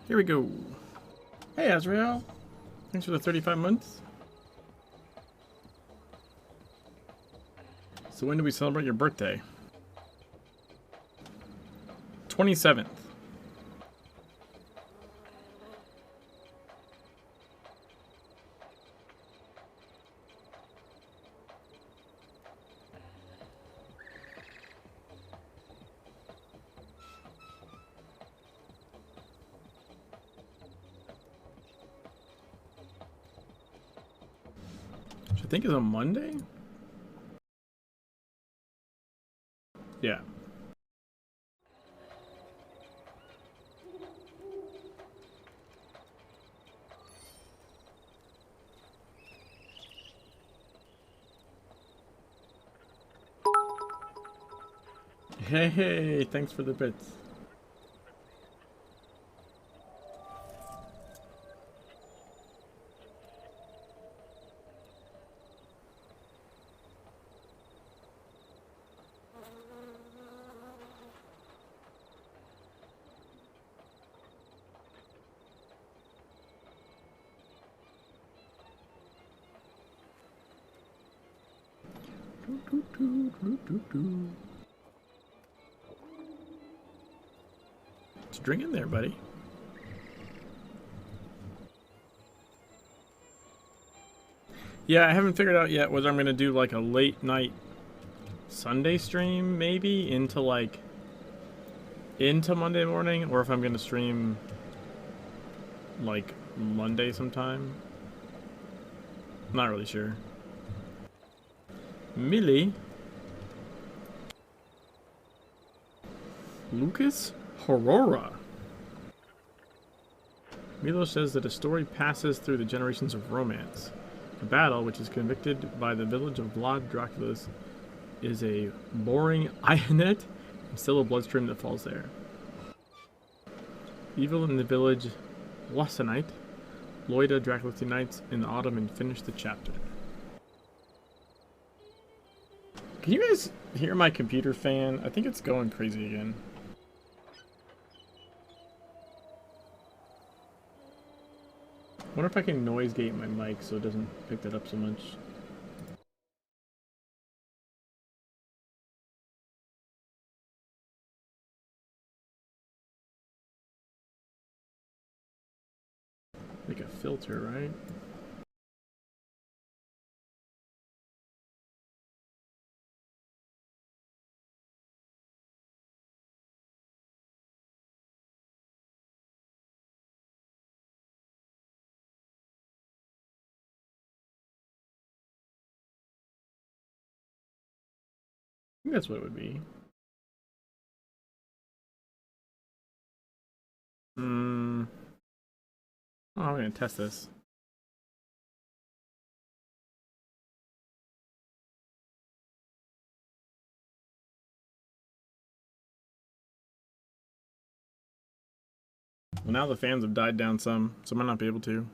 Here we go. Hey, Azrael. Thanks for the 35 months. So when do we celebrate your birthday? 27th. Which I think is a Monday? Yeah. Hey, thanks for the bits. Just drink in there, buddy. Yeah, I haven't figured out yet whether I'm gonna do like a late night Sunday stream, maybe into Monday morning, or if I'm gonna stream like Monday sometime. I'm not really sure. Millie? Lucas Horora. Milo says that a story passes through the generations of romance. A battle, which is convicted by the village of Vlad Draculas, is a boring Ionet and still a bloodstream that falls there. Evil in the village Wasanite, Loida Draculus unites in the autumn and finish the chapter. Can you guys hear my computer fan? I think it's going crazy again. I wonder if I can noise gate my mic so it doesn't pick that up so much. Like a filter, right? I think that's what it would be. Oh, I'm gonna test this. Well, now the fans have died down some, so I might not be able to.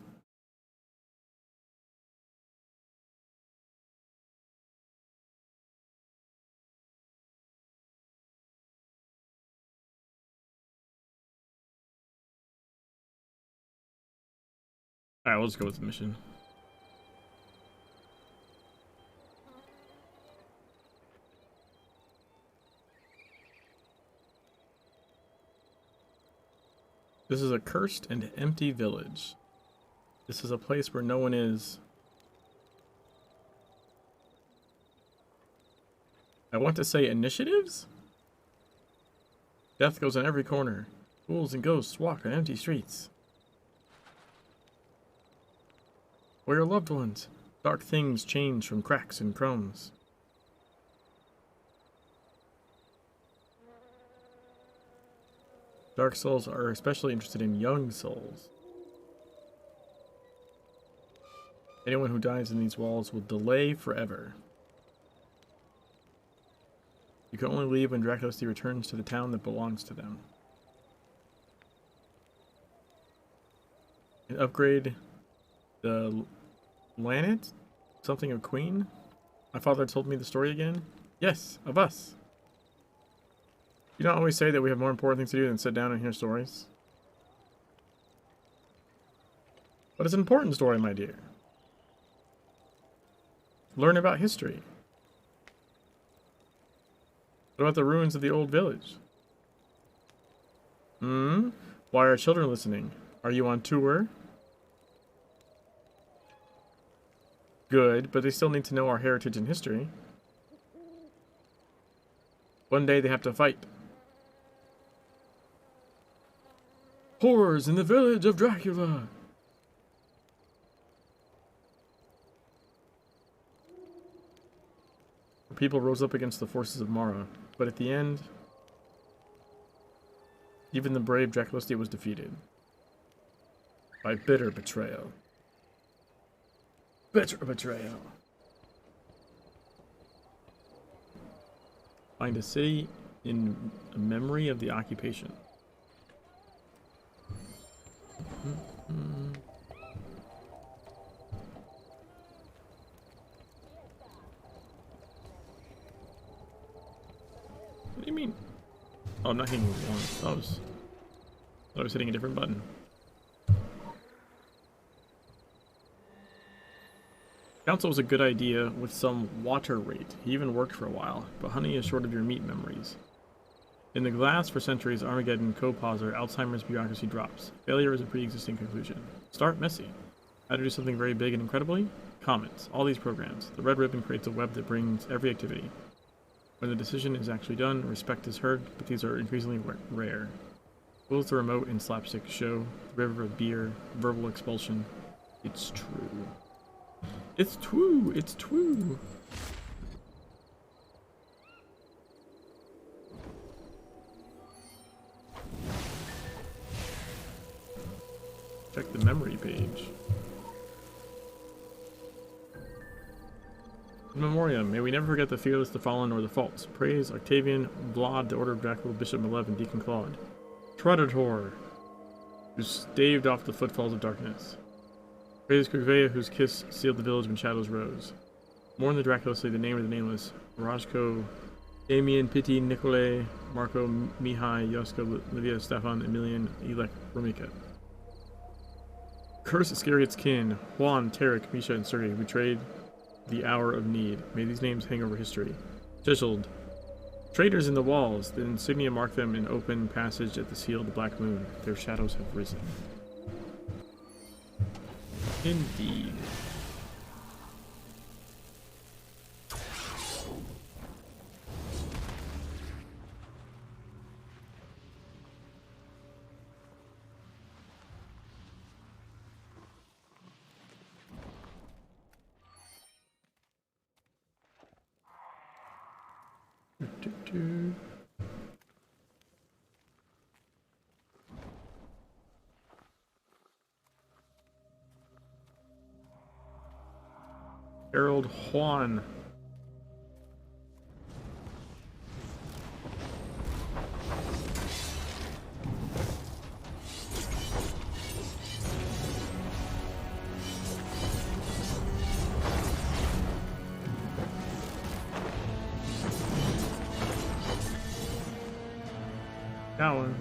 Alright, we'll just go with the mission. This is a cursed and empty village. This is a place where no one is. I want to say initiatives? Death goes on every corner. Ghouls and ghosts walk on empty streets. Where are loved ones? Dark things change from cracks and crumbs. Dark souls are especially interested in young souls. Anyone who dies in these walls will delay forever. You can only leave when Draculus returns to the town that belongs to them. And upgrade the Lanet? Something of Queen? My father told me the story again? Yes, of us. You don't always say that we have more important things to do than sit down and hear stories? But it's an important story, my dear. Learn about history. What about the ruins of the old village? Hmm? Why are children listening? Are you on tour? Good, but they still need to know our heritage and history. One day they have to fight. Horrors in the village of Dracula! People rose up against the forces of Mara, but at the end, even the brave Dracula was defeated. By bitter betrayal. Bitter betrayal. Find a city in memory of the occupation. What do you mean? Oh, I'm not hitting one. I was hitting a different button. Council was a good idea with some water rate. He even worked for a while, but honey is short of your meat memories. In the glass for centuries, Armageddon, co-pauser, Alzheimer's bureaucracy drops. Failure is a pre-existing conclusion. Start messy. How to do something very big and incredibly? Comments. All these programs. The red ribbon creates a web that brings every activity. When the decision is actually done, respect is heard, but these are increasingly rare. Rules the remote and slapstick show, the river of beer, verbal expulsion. It's true. It's true. It's true. Check the memory page. In memoriam, may we never forget the fearless, the fallen, or the false. Praise Octavian, Vlad, the Order of Dracula, Bishop Malev, Deacon Claude. Predator, who staved off the footfalls of darkness. Praise Krivea, whose kiss sealed the village when shadows rose. Mourn the Dracula, say the name of the nameless. Rajko, Damien, Pity, Nikolay, Marco, Mihai, Yoska, Livia, Stefan, Emilian, Elek, Romika. Curse Iscariot's kin, Juan, Tarek, Misha, and Sergei, who betrayed the hour of need. May these names hang over history. Chiseled. Traitors in the walls. The insignia mark them in open passage at the seal of the Black Moon. Their shadows have risen. Indeed. Harold Juan. Cowan.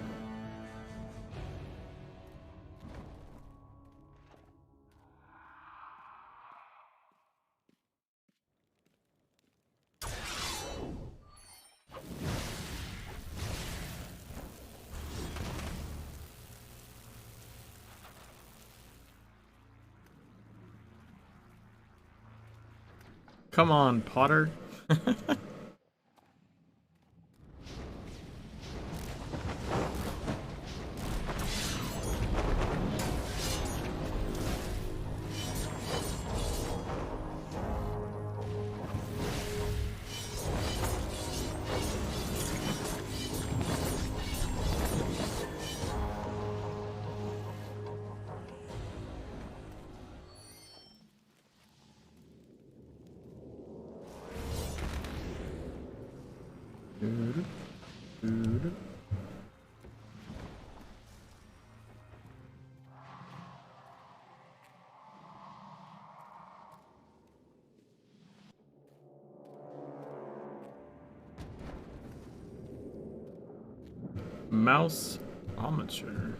Come on, Potter. Mouse Amateur.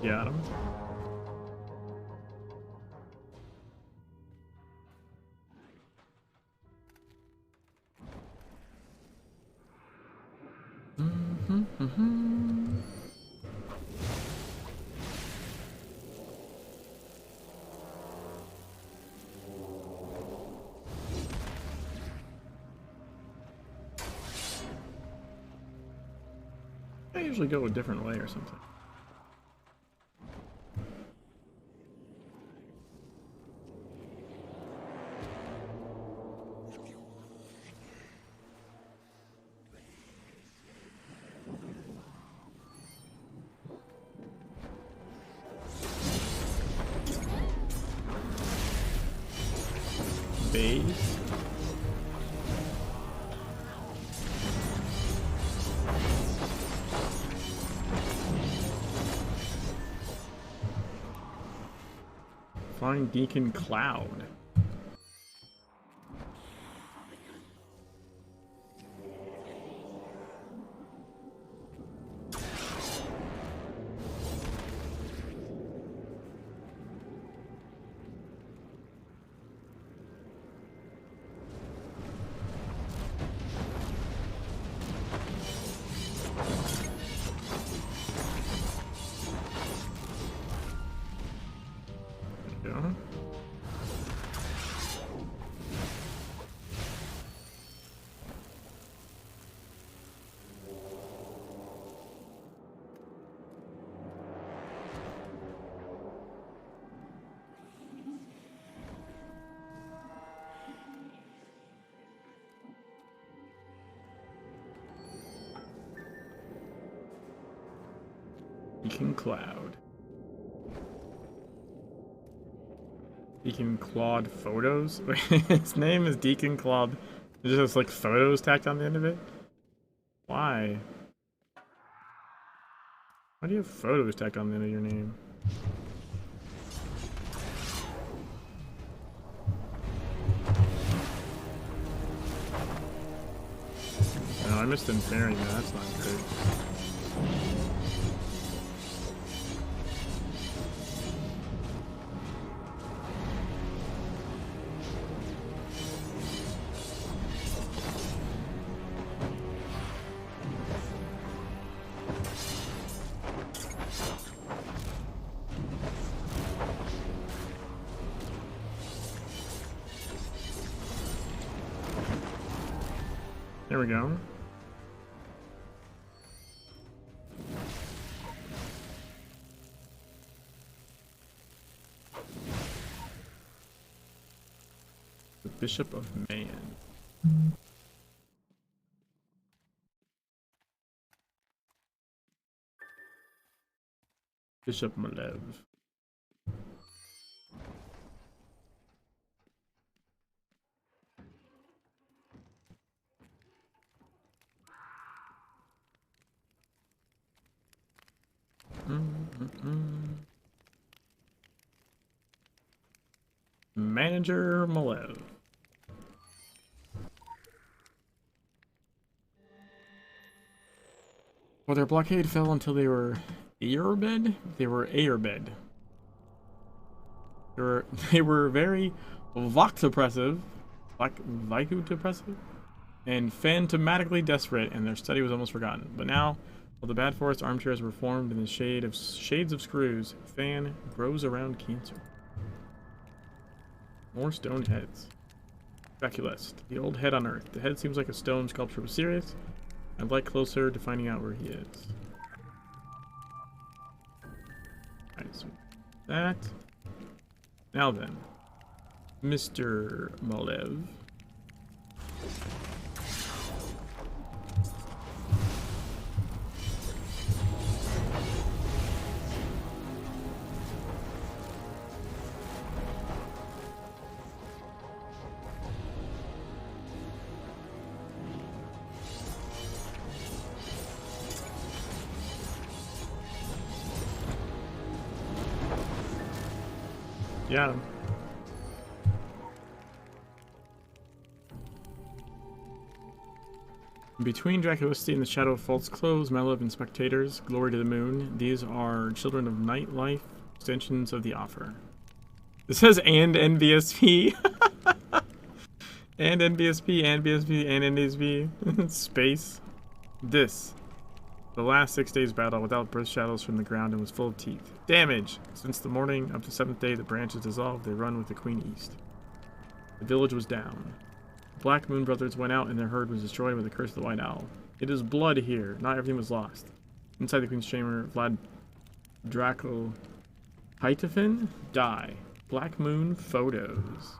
Got him. I usually go a different way or something. Base. Find Deacon Cloud. Deacon Cloud. Deacon Claude Photos? His name is Deacon Claude. It just has like photos tacked on the end of it? Why? Why do you have photos tacked on the end of your name? No, I missed Inferring. That's not good. There we go. The Bishop of Man. Bishop Malev. Manager Malev. Well, their blockade fell until they were airbed. They were airbed. They were very vox oppressive, Viku oppressive, and phantomatically desperate, and their study was almost forgotten. But now, while the Bad Forest armchairs were formed in the shades of screws, Fan grows around cancer. More stone heads. Speculist. The old head on Earth. The head seems like a stone sculpture was serious. I'd like closer to finding out where he is. Alright, so that. Now then, Mr. Malev. Yeah. Between Dracula's City and the shadow of false clothes, my love and spectators, glory to the moon. These are children of nightlife, extensions of the offer. This says and NBSP. And NBSP, and BSP, and NBSP. Space. This. The last 6 days battle without birth shadows from the ground and was full of teeth. Damage! Since the morning of the 7th day, the branches dissolved. They run with the Queen East. The village was down. The Black Moon Brothers went out and their herd was destroyed with the curse of the White Owl. It is blood here. Not everything was lost. Inside the Queen's chamber, Vlad Draco Hytefin die. Black Moon photos.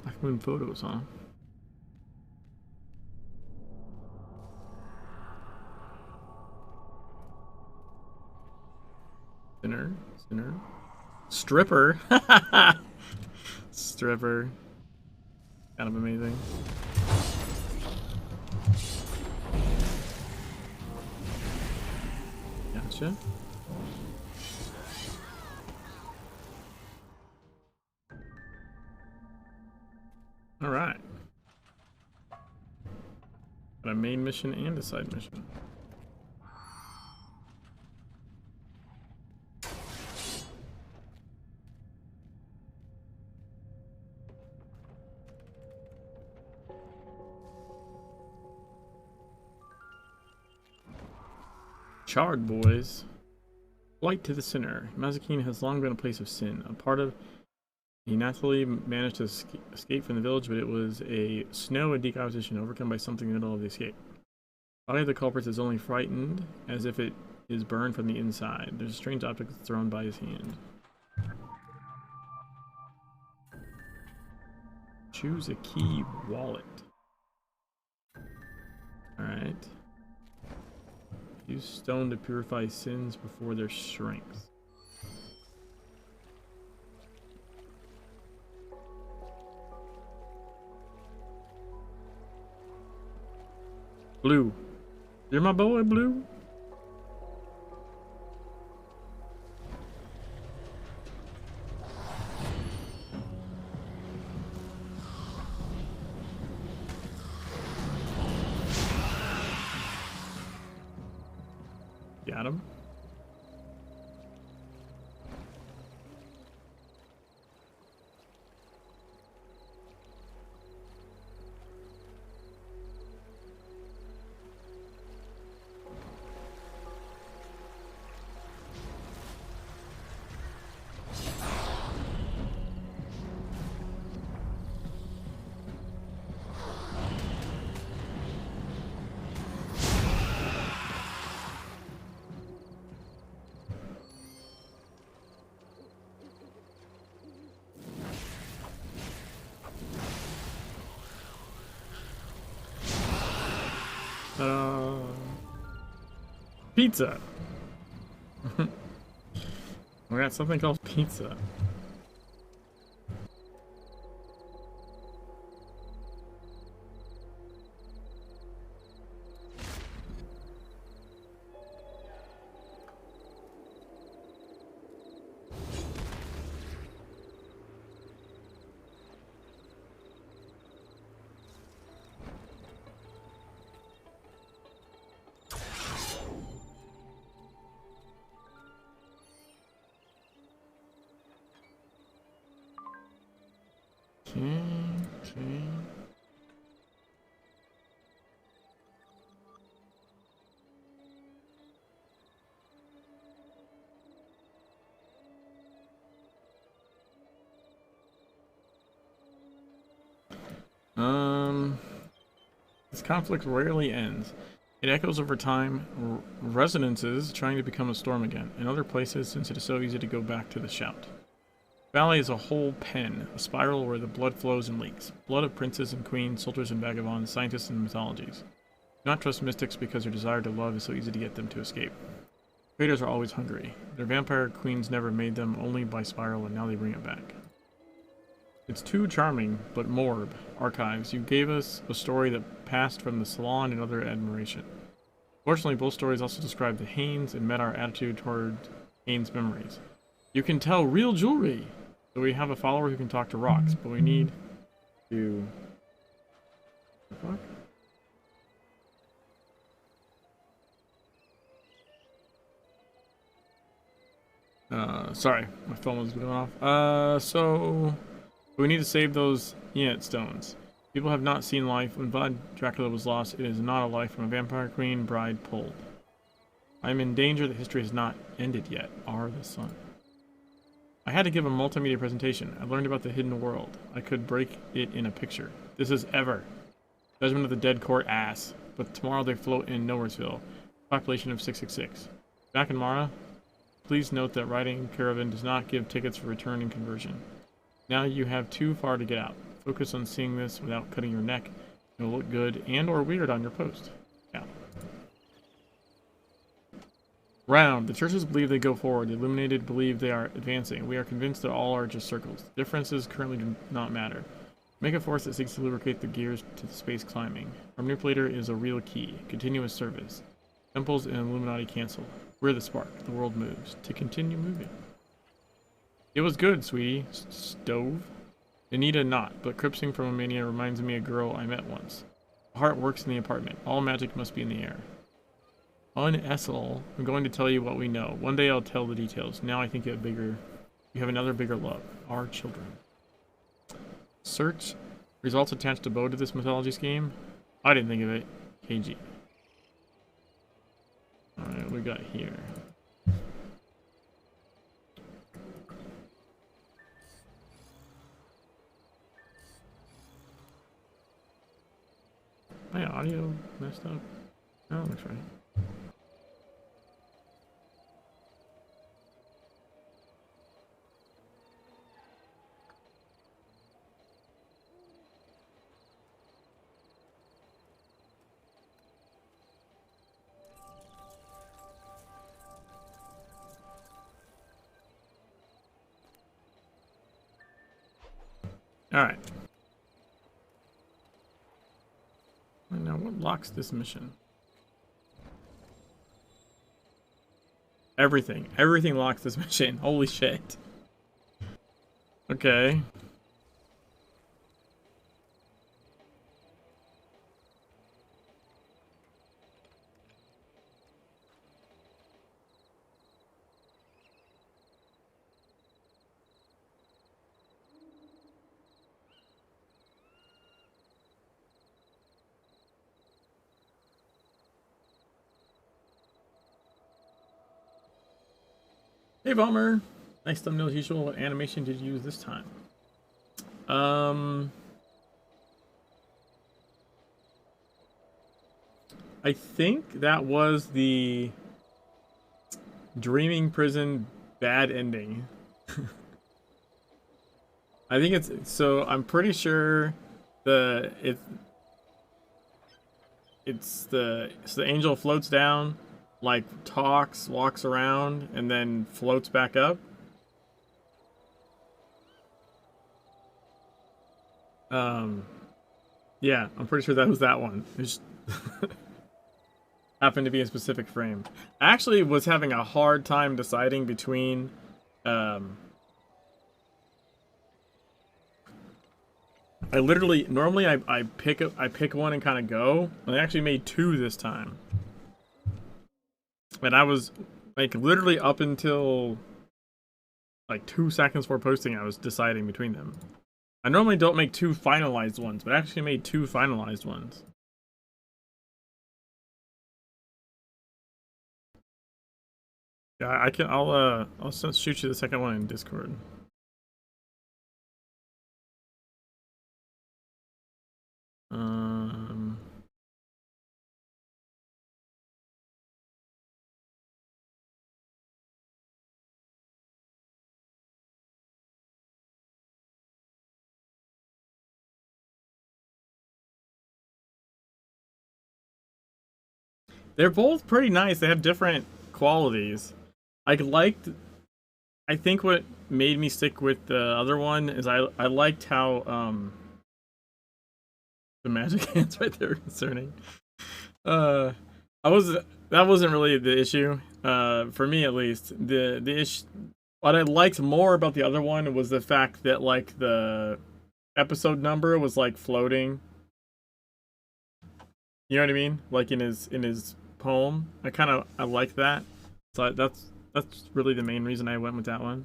Black Moon photos, huh? Sinner. Stripper. Stripper. Kind of amazing. Gotcha. Alright. Got a main mission and a side mission. Charred boys. Flight to the Sinner. Mazikeen has long been a place of sin. A part of he naturally managed to escape from the village, but it was a snow and decomposition overcome by something in the middle of the escape. The body of the culprit is only frightened, as if it is burned from the inside. There's a strange object thrown by his hand. Choose a key wallet. Alright. Use stone to purify sins before their strength. Blue. You're my boy, Blue? Got him. Pizza. We got something called pizza. Okay. This conflict rarely ends. It echoes over time, resonances trying to become a storm again. In other places, since it is so easy to go back to the shout. Valley is a whole pen, a spiral where the blood flows and leaks. Blood of princes and queens, soldiers and vagabonds, scientists and mythologies. Do not trust mystics because their desire to love is so easy to get them to escape. Creators are always hungry. Their vampire queens never made them, only by spiral, and now they bring it back. It's too charming, but Morb, Archives, you gave us a story that passed from the salon and other admiration. Fortunately, both stories also describe the Hanes and met our attitude toward Hanes' memories. You can tell real jewelry! So we have a follower who can talk to rocks, but we need to... What the fuck? Sorry, my phone was going off. So we need to save those Enid stones. People have not seen life. When Vlad Dracula was lost, it is not a life from a vampire queen bride pulled. I am in danger that history has not ended yet. R the sun. I had to give a multimedia presentation. I learned about the hidden world. I could break it in a picture. This is ever. Judgment of the Dead Court ass. But tomorrow they float in Nowheresville. Population of 666. Back in Mara, please note that riding caravan does not give tickets for return and conversion. Now you have too far to get out. Focus on seeing this without cutting your neck. It will look good and or weird on your post. Yeah. Round. The churches believe they go forward. The illuminated believe they are advancing. We are convinced that all are just circles. Differences currently do not matter. Make a force that seeks to lubricate the gears to the space climbing. Our manipulator is a real key. Continuous service. Temples and Illuminati cancel. We're the spark. The world moves. To continue moving. It was good, sweetie. Stove. Anita not, but Cripsing from Romania reminds me of a girl I met once. The heart works in the apartment. All magic must be in the air. Essel, I'm going to tell you what we know. One day I'll tell the details. Now I think you have another bigger love. Our children. Search. Results attached to bow to this mythology scheme. I didn't think of it. KG. Alright, what we got here? My audio messed up. Oh, looks right. Alright. Now, what locks this mission? Everything. Everything locks this mission. Holy shit. Okay. Hey, Bomber. Nice thumbnail as usual. What animation did you use this time? I think that was the Dreaming Prison bad ending. I think it's so. I'm pretty sure it's the angel floats down, like talks, walks around, and then floats back up. Yeah, I'm pretty sure that was that one. It just happened to be a specific frame. I actually was having a hard time deciding between I literally normally I pick one and kind of go. I actually made two this time. And I was like literally up until like 2 seconds before posting I was deciding between them. I normally don't make two finalized ones, but I actually made two finalized ones. Yeah, I'll shoot you the second one in Discord. They're both pretty nice. They have different qualities. I think what made me stick with the other one is I liked how the magic hands right there concerning. I was that wasn't really the issue. For me at least. The issue what I liked more about the other one was the fact that like the episode number was like floating. You know what I mean? Like in his poem. I like that. So that's really the main reason I went with that one.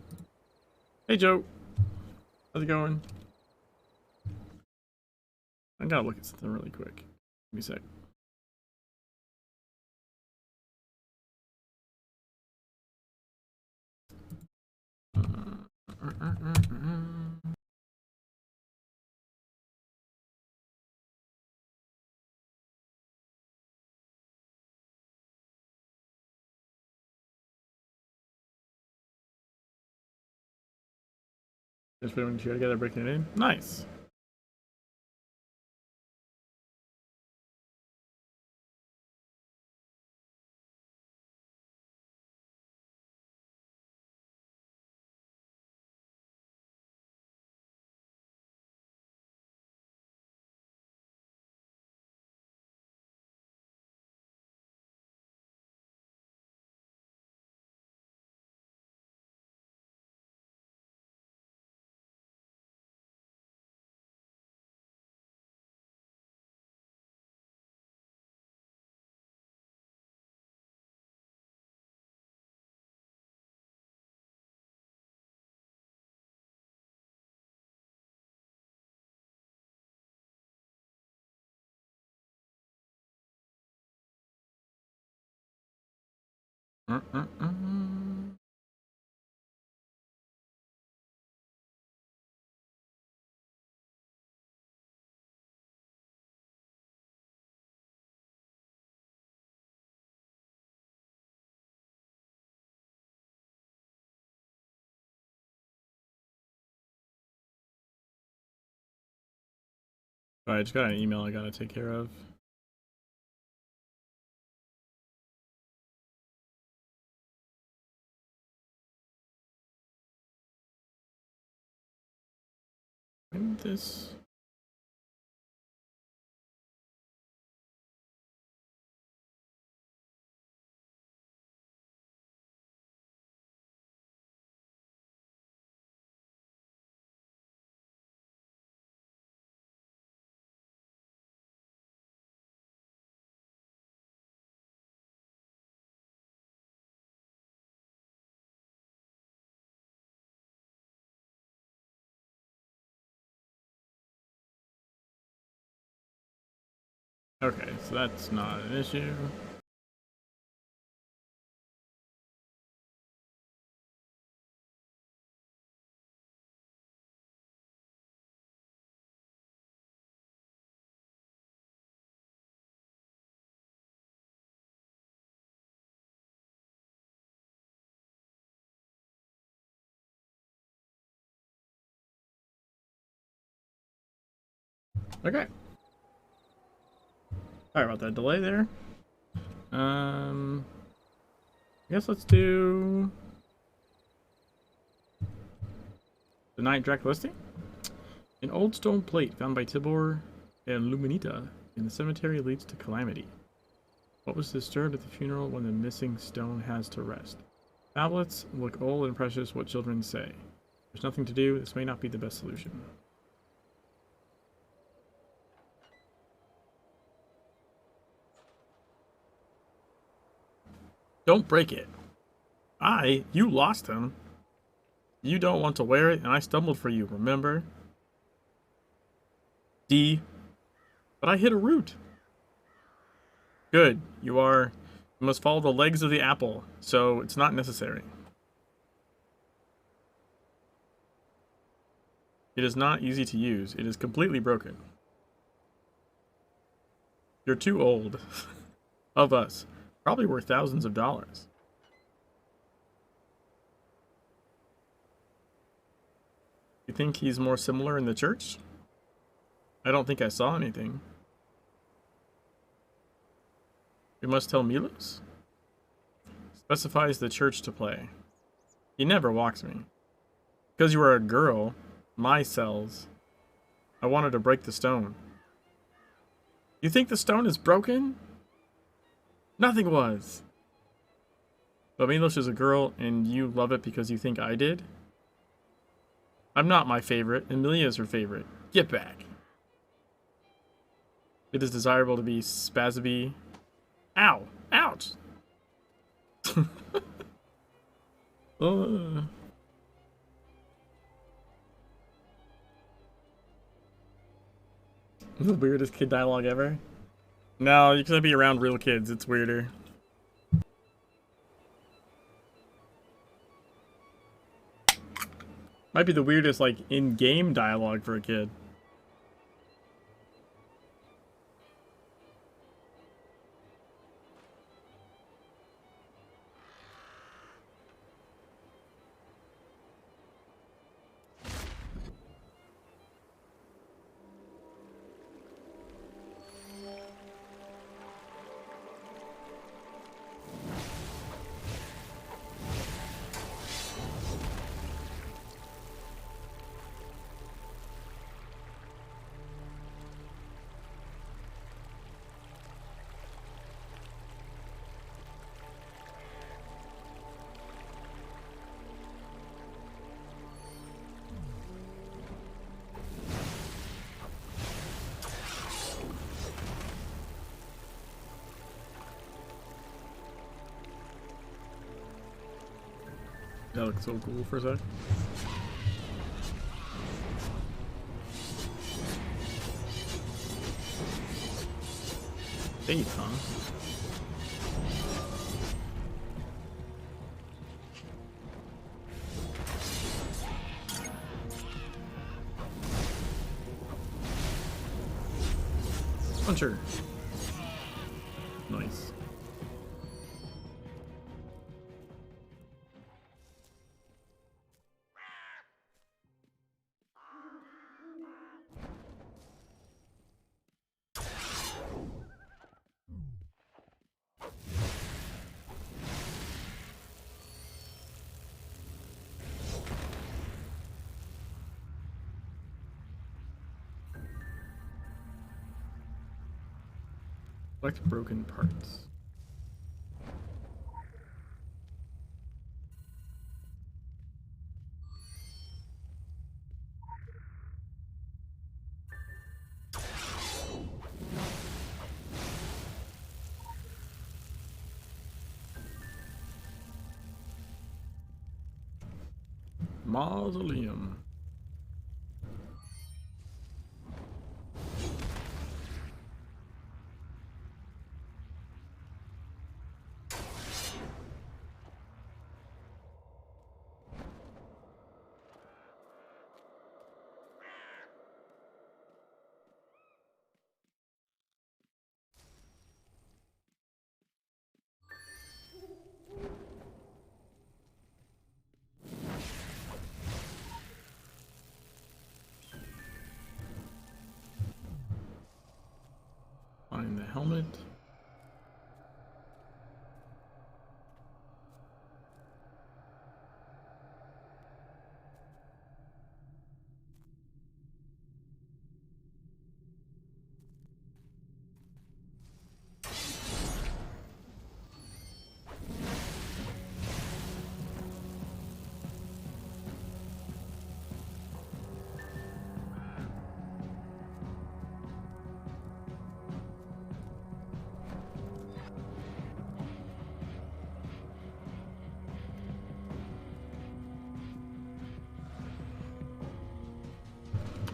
Hey Joe, how's it going? I gotta look at something really quick. Give me a sec. Just putting the chair together, breaking it in. Nice. Alright, I just got an email I gotta take care of. When did this? Okay, so that's not an issue. Okay. Sorry about that delay there. I guess let's do the Night Drac listing. An old stone plate found by Tibor and Luminita in the cemetery leads to calamity. What was disturbed at the funeral when the missing stone has to rest? Tablets look old and precious, what children say. There's nothing to do, this may not be the best solution. Don't break it. You lost him. You don't want to wear it, and I stumbled for you, remember? D. But I hit a root. Good. You must follow the legs of the apple, so it's not necessary. It is not easy to use. It is completely broken. You're too old. Of us. Probably worth thousands of dollars. You think he's more similar in the church? I don't think I saw anything. We must tell Milos? Specifies the church to play. He never walks me. Because you are a girl, my cells. I wanted to break the stone. You think the stone is broken? Nothing was. But Milos is a girl, and you love it because you think I did? I'm not my favorite, and Milia is her favorite. Get back. It is desirable to be spazzy. Ow! Ouch! The weirdest kid dialogue ever? No, you can't be around real kids. It's weirder. Might be the weirdest, like, in-game dialogue for a kid. That looks so cool for a sec. Faith, huh? Puncher. Nice. Collect broken parts. Mausoleum. Find the helmet.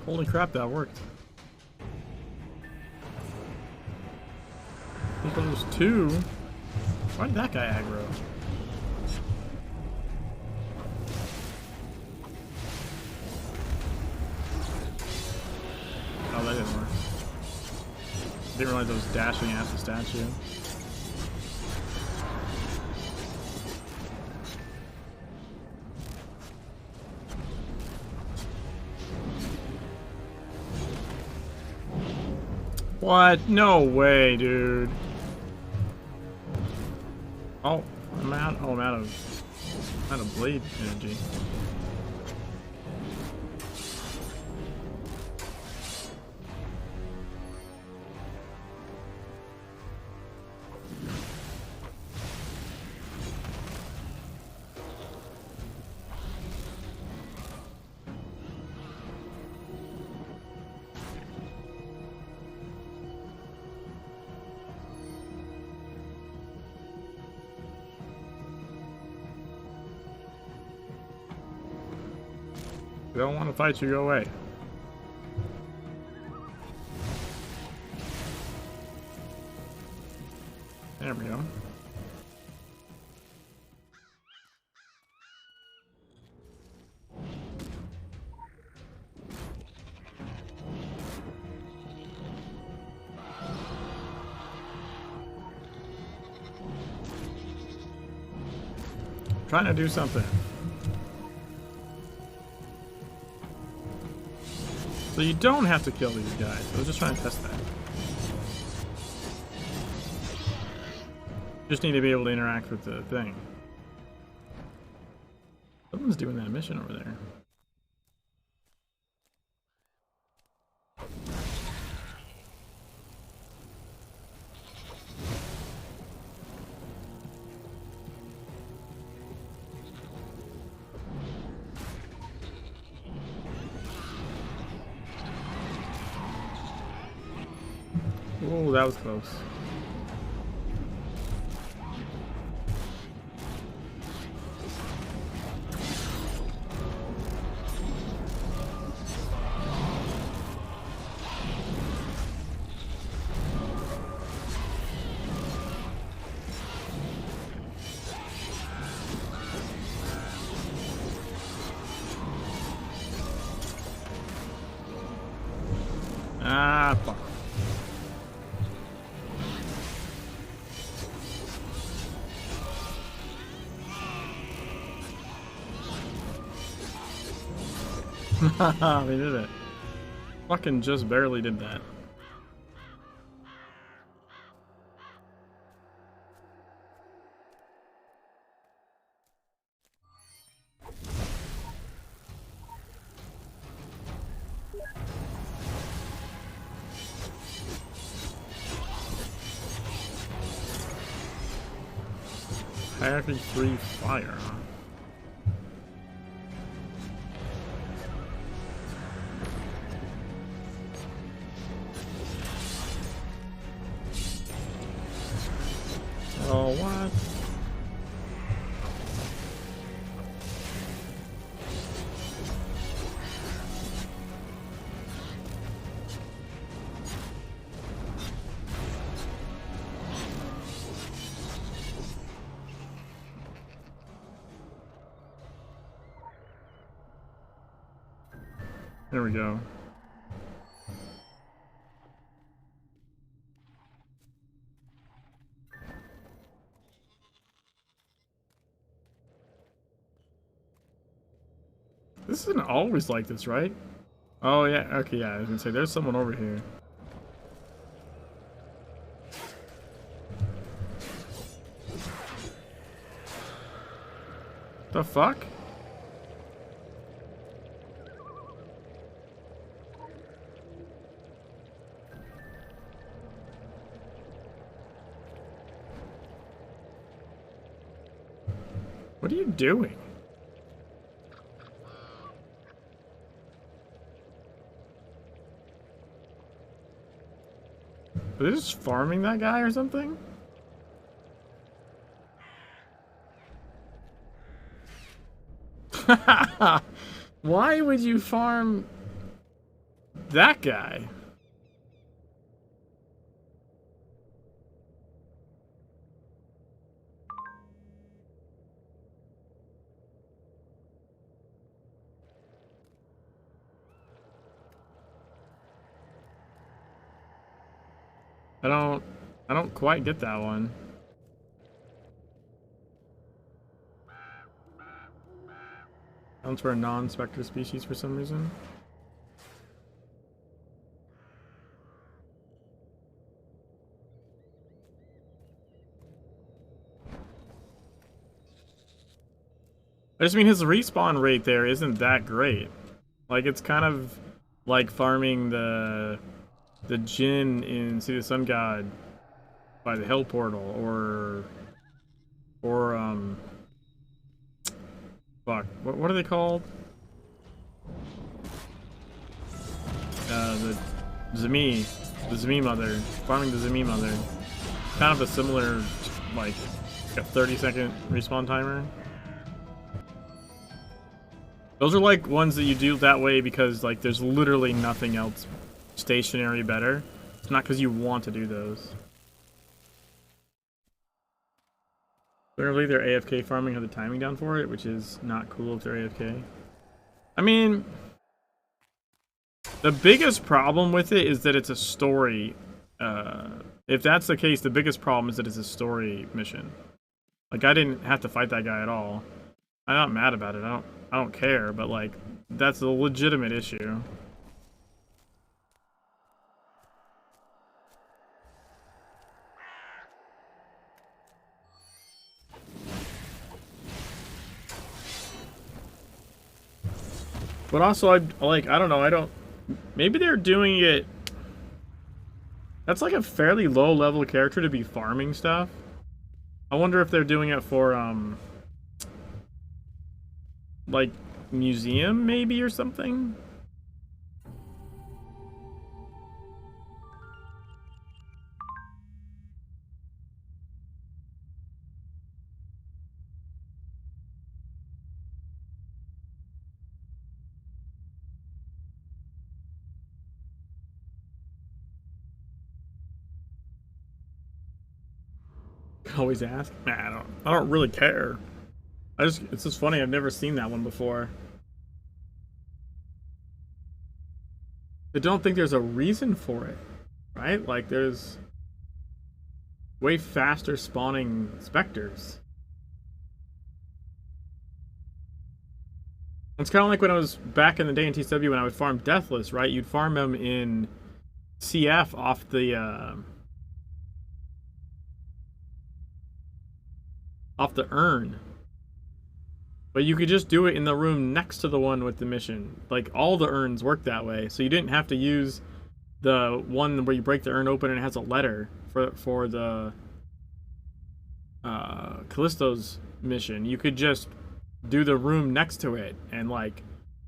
Holy crap, that worked. I think there's two. Why did that guy aggro? Oh, that didn't work. Didn't realize I was dashing at the statue. What? No way, dude. Oh, I'm out. Oh, I'm out of blade energy. I don't want to fight you, go away. There we go. Trying to do something. So you don't have to kill these guys. I was just trying to test that. Just need to be able to interact with the thing. Someone's doing that mission over there. Oh, that was close. Ah, fuck. They did it. Fucking just barely did that. Hierarchy 3 fire, huh? Oh, what? There we go. This isn't always like this, right? Oh, yeah. Okay, yeah. I was gonna say, there's someone over here. The fuck? What are you doing? Are they just farming that guy or something? Why would you farm that guy? I don't quite get that one. Counts for a non-spectre species for some reason. I just mean his respawn rate there isn't that great. Like, it's kind of like farming the Djinn in See the Sun God by the Hell Portal, or fuck, what are they called? The Zemi Mother, farming the Zemi Mother. Kind of a similar, like, a 30-second respawn timer. Those are like ones that you do that way because like there's literally nothing else stationary better. It's not because you want to do those. Clearly they're AFK farming, have the timing down for it, which is not cool if they're AFK. I mean, the biggest problem with it is that it's a story. If that's the case, the biggest problem is that it's a story mission. Like, I didn't have to fight that guy at all. I'm not mad about it. I don't care, but like, that's a legitimate issue. But also, I don't know, maybe they're doing it. That's like a fairly low level character to be farming stuff. I wonder if they're doing it for, like, museum maybe or something? Always ask. Nah, I don't really care. It's just funny. I've never seen that one before. I don't think there's a reason for it, right? Like there's way faster spawning specters. It's kind of like when I was back in the day in TCW when I would farm Deathless, right? You'd farm them in CF off the urn. But you could just do it in the room next to the one with the mission. Like, all the urns work that way. So you didn't have to use the one where you break the urn open and it has a letter for the Callisto's mission. You could just do the room next to it and, like,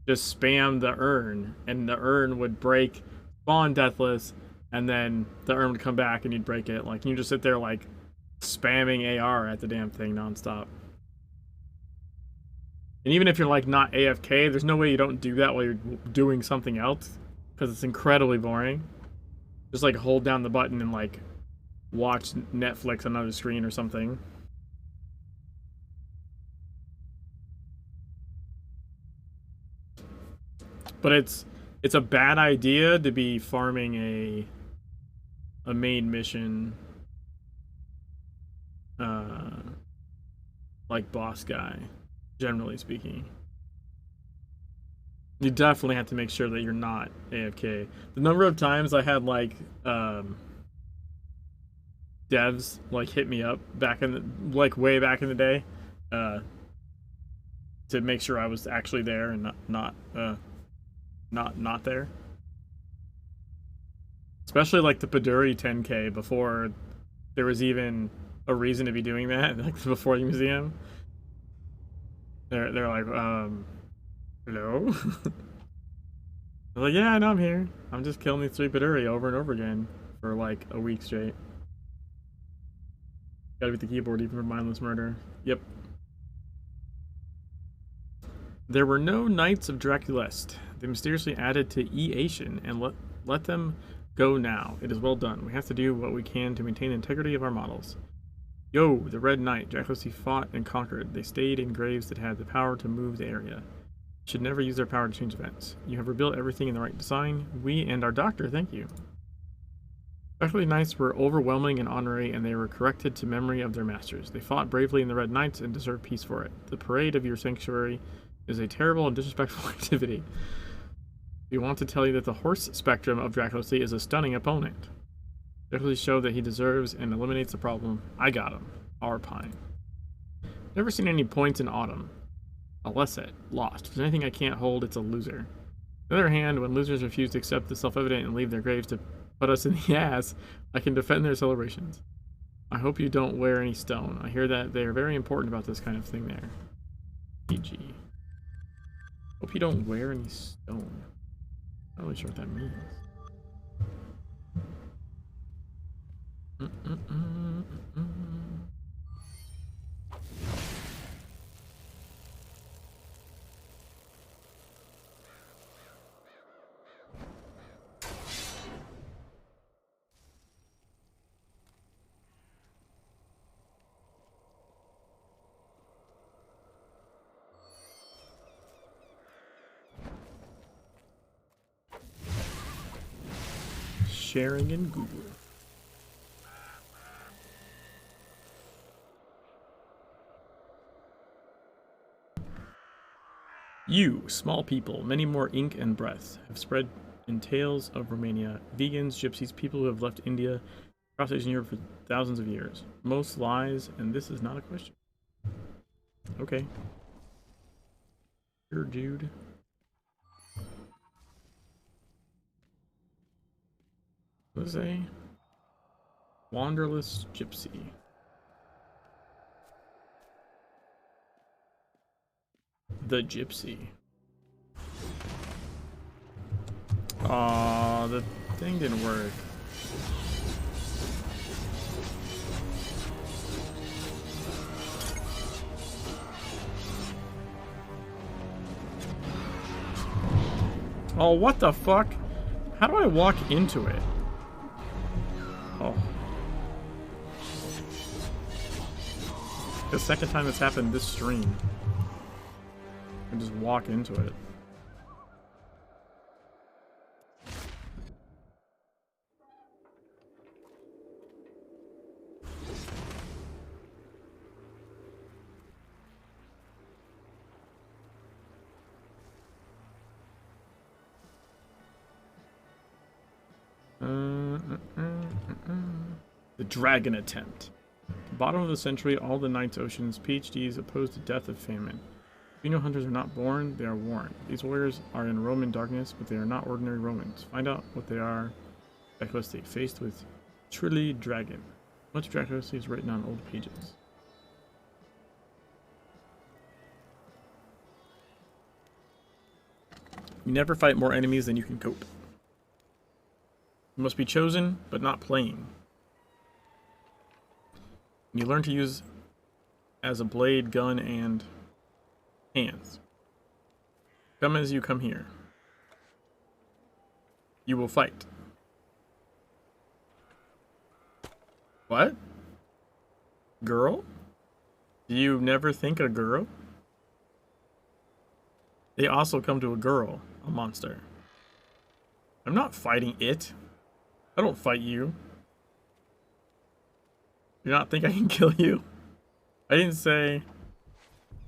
just spam the urn. And the urn would break, spawn Deathless, and then the urn would come back and you'd break it. Like, you just sit there, like, spamming AR at the damn thing nonstop. And even if you're like not AFK, there's no way you don't do that while you're doing something else, because it's incredibly boring. Just like hold down the button and like watch Netflix on another screen or something. But it's a bad idea to be farming a main mission like boss guy. Generally speaking, you definitely have to make sure that you're not AFK. The number of times I had like devs like hit me up back in the way back in the day to make sure I was actually there and not there. Especially like the Paduri 10K before there was even a reason to be doing that, like before the museum. They're like, hello? I was like, yeah, I know I'm here. I'm just killing these 3 Paduri over and over again for like a week straight. Gotta beat the keyboard even for mindless murder. Yep. There were no Knights of Draculest. They mysteriously added to E-Ation and let them go now. It is well done. We have to do what we can to maintain the integrity of our models. Yo, the Red Knight. Draculest fought and conquered. They stayed in graves that had the power to move the area. Should never use their power to change events. You have rebuilt everything in the right design. We and our doctor thank you. Draculest Knights were overwhelming and honorary, and they were corrected to memory of their masters. They fought bravely in the Red Knights and deserve peace for it. The parade of your sanctuary is a terrible and disrespectful activity. We want to tell you that the horse spectrum of Draculest is a stunning opponent. Draculest showed that he deserves and eliminates the problem. I got him. Our pine. Never seen any points in autumn. Alesset. Lost. If there's anything I can't hold, it's a loser. On the other hand, when losers refuse to accept the self-evident and leave their graves to put us in the ass, I can defend their celebrations. I hope you don't wear any stone. I hear that they are very important about this kind of thing there. PG. Hope you don't wear any stone. Not really sure what that means. sharing in Google. You, small people, many more ink and breath, have spread in tales of Romania. Vegans, gypsies, people who have left India, across Asian Europe for thousands of years. Most lies, and this is not a question. Okay. Here, dude. What is a wanderless gypsy? The gypsy. Aw, the thing didn't work. Oh, what the fuck? How do I walk into it? Oh. The second time it's happened this stream. I just walk into it. The dragon attempt. At the bottom of the century, all the Night's Ocean's PhDs opposed the death of famine. Reno hunters are not born, they are worn. These warriors are in Roman darkness, but they are not ordinary Romans. Find out what they are. Dracula faced with truly dragon. Much Dracula is written on old pages. You never fight more enemies than you can cope. You must be chosen, but not playing. You learn to use as a blade, gun, and hands. Come as you come here. You will fight. What? Girl? Do you never think a girl? They also come to a girl, a monster. I'm not fighting it. I don't fight you. Do not think I can kill you. I didn't say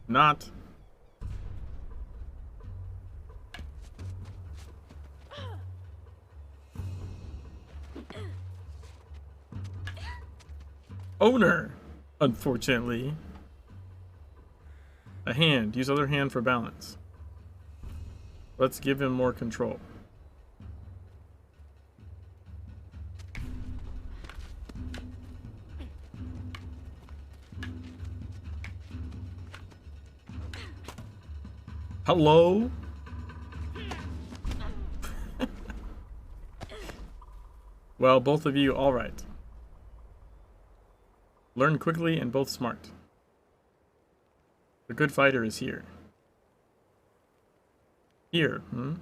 not. Owner, unfortunately. A hand. Use other hand for balance. Let's give him more control. Hello? Well, both of you, alright. Learn quickly and both smart. The good fighter is here. Here, Do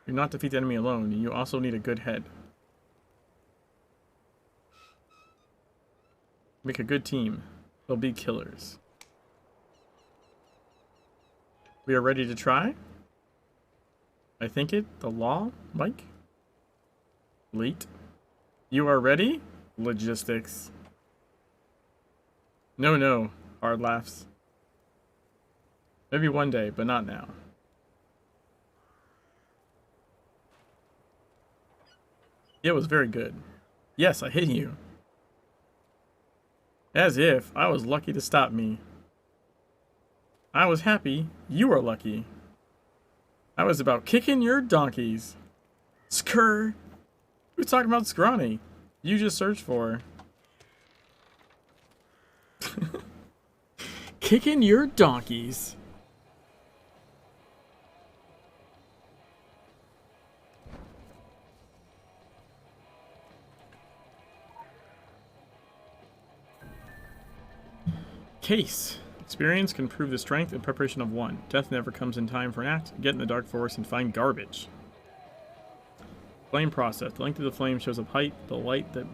not defeat the enemy alone. You also need a good head. Make a good team. They'll be killers. We are ready to try? I think it. The law, Mike? Late. You are ready? Logistics. No. Hard laughs. Maybe one day, but not now. It was very good. Yes, I hit you. As if I was lucky to stop me. I was happy you were lucky. I was about kicking your donkeys. Skrr. Who's talking about scrawny? You just searched for. Kicking your donkeys. Case. Experience can prove the strength and preparation of one. Death never comes in time for an act. Get in the dark forest and find garbage. Flame process. The length of the flame shows up height. The light that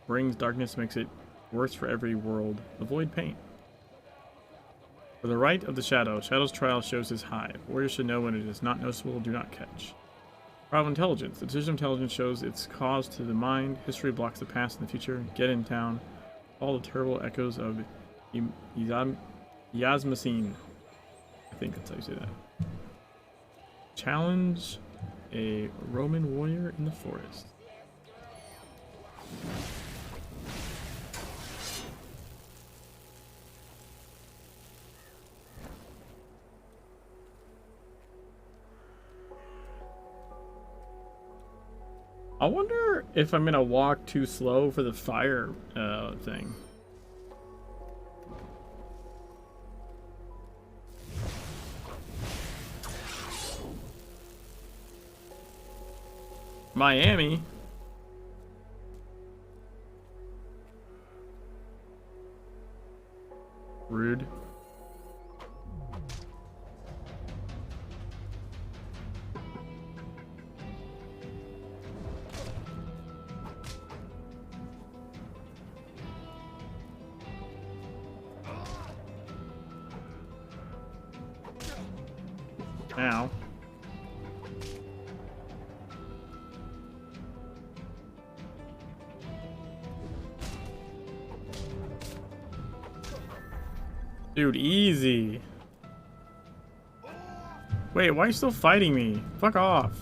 brings darkness makes it worse for every world. Avoid pain. For the right of the shadow. Shadow's trial shows his hive. Warriors should know when it is not noticeable. Do not catch. Problem intelligence. The decision of intelligence shows its cause to the mind. History blocks the past and the future. Get in town. All the terrible echoes of Yasmacine. I think that's how you say that. Challenge a Roman warrior in the forest. I wonder if I'm gonna walk too slow for the fire thing. Miami. Rude. Ow. Dude, easy. Wait, why are you still fighting me? Fuck off.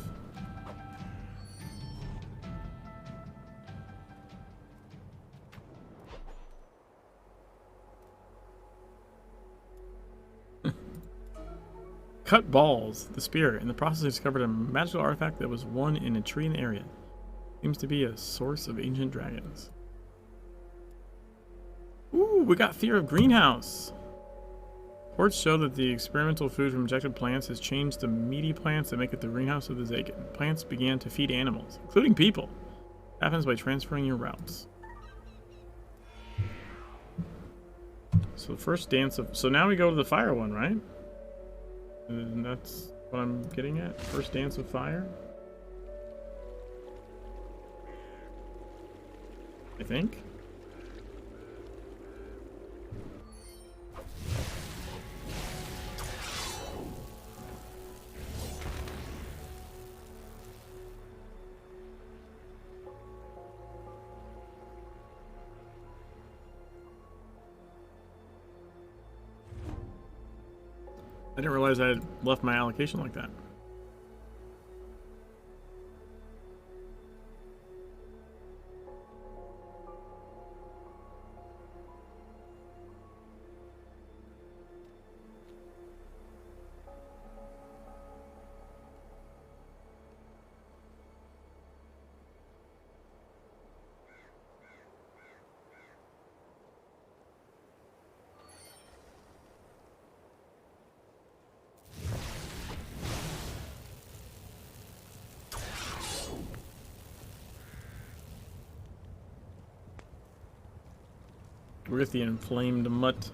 Cut balls. The spear. In the process, I discovered a magical artifact that was won in a tree in the area. Seems to be a source of ancient dragons. Ooh, we got Fear of Greenhouse. Reports show that the experimental food from rejected plants has changed the meaty plants that make up the greenhouse of the Zaken. Plants began to feed animals, including people. It happens by transferring your routes. So the first dance of... So now we go to the fire one, right? And that's what I'm getting at. First dance of fire. I think. I didn't realize I had left my allocation like that. With the inflamed mutt.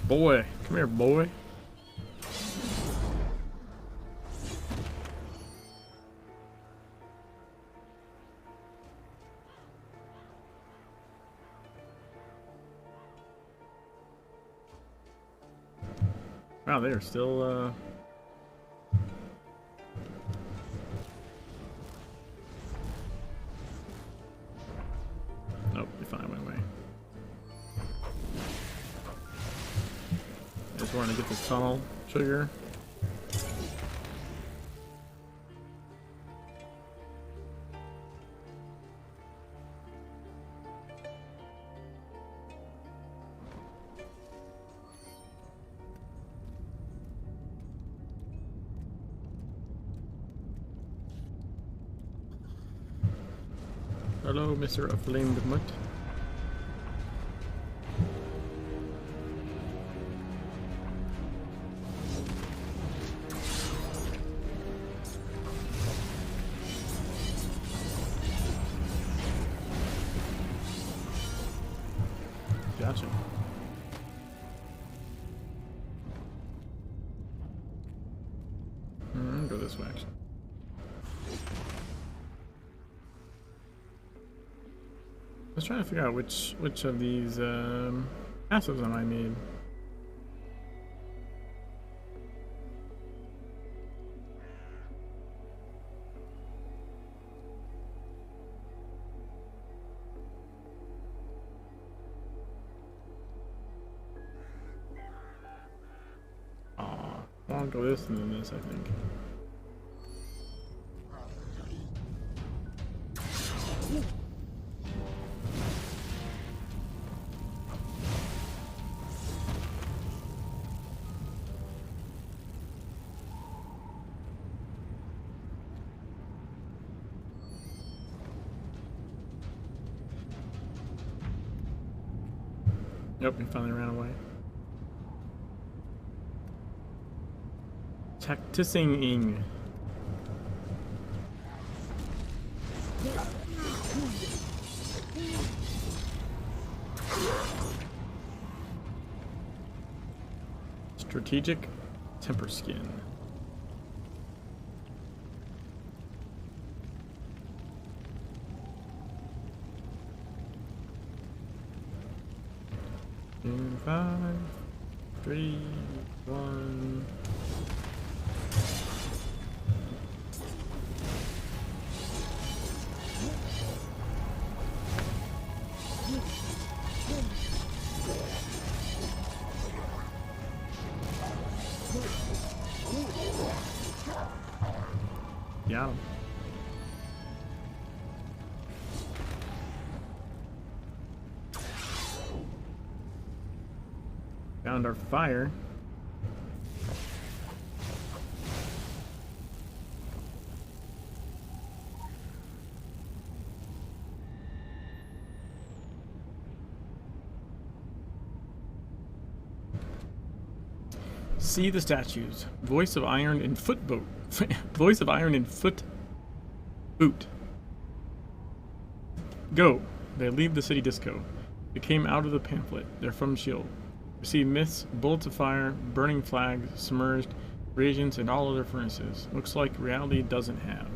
Boy, come here, boy. Wow, they are still, Nope, they finally went away. I just wanted to get this tunnel trigger. Hello, Mr. Aflamed Mutt. Gotcha. Go this way, actually. was trying to figure out which of these passives I might need. I'll go this and then this, I think. Yep, he finally ran away. Tacticing. Strategic temper skin. In 5, 3, 1. Yeah. Found our fire. See the statues. Voice of iron and foot boat. Voice of iron and foot boot. Go. They leave the city disco. They came out of the pamphlet. They're from Shield. Receive myths, bullets of fire, burning flags, submerged, reagents, and all other furnaces. Looks like reality doesn't have.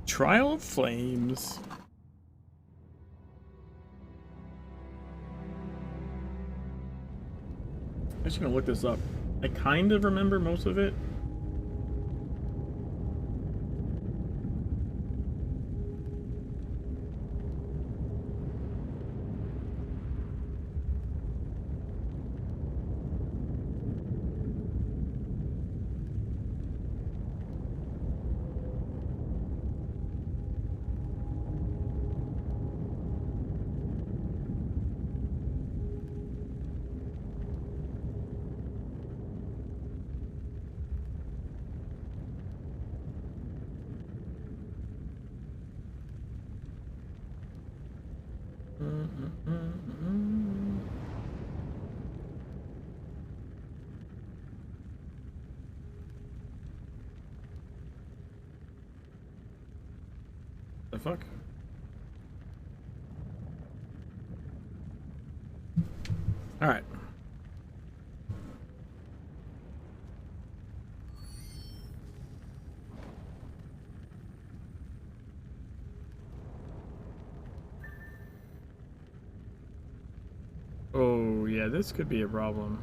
Trial of Flames. I'm just gonna look this up. I kind of remember most of it. The fuck? All right. Oh, yeah, this could be a problem.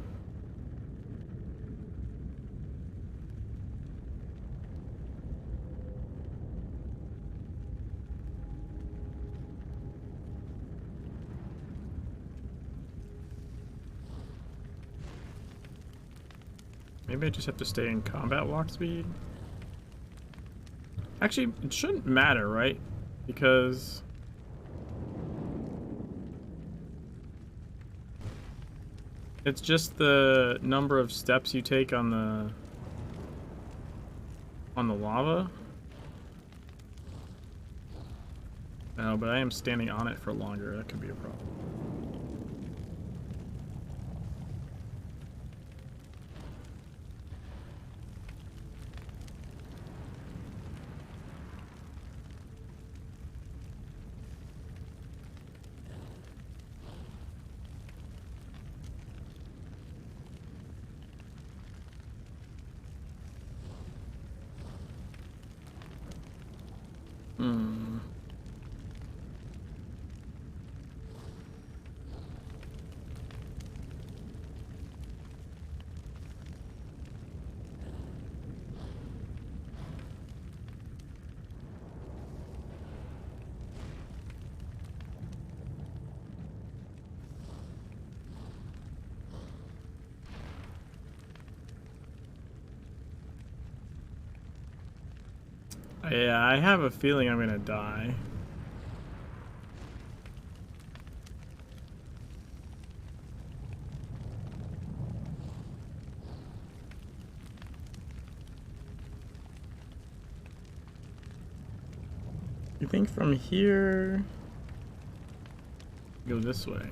Maybe I just have to stay in combat walk speed. Actually, it shouldn't matter, right? Because it's just the number of steps you take on the lava. No, but I am standing on it for longer. That could be a problem. Hmm. Yeah, I have a feeling I'm gonna die. You think from here... Go this way.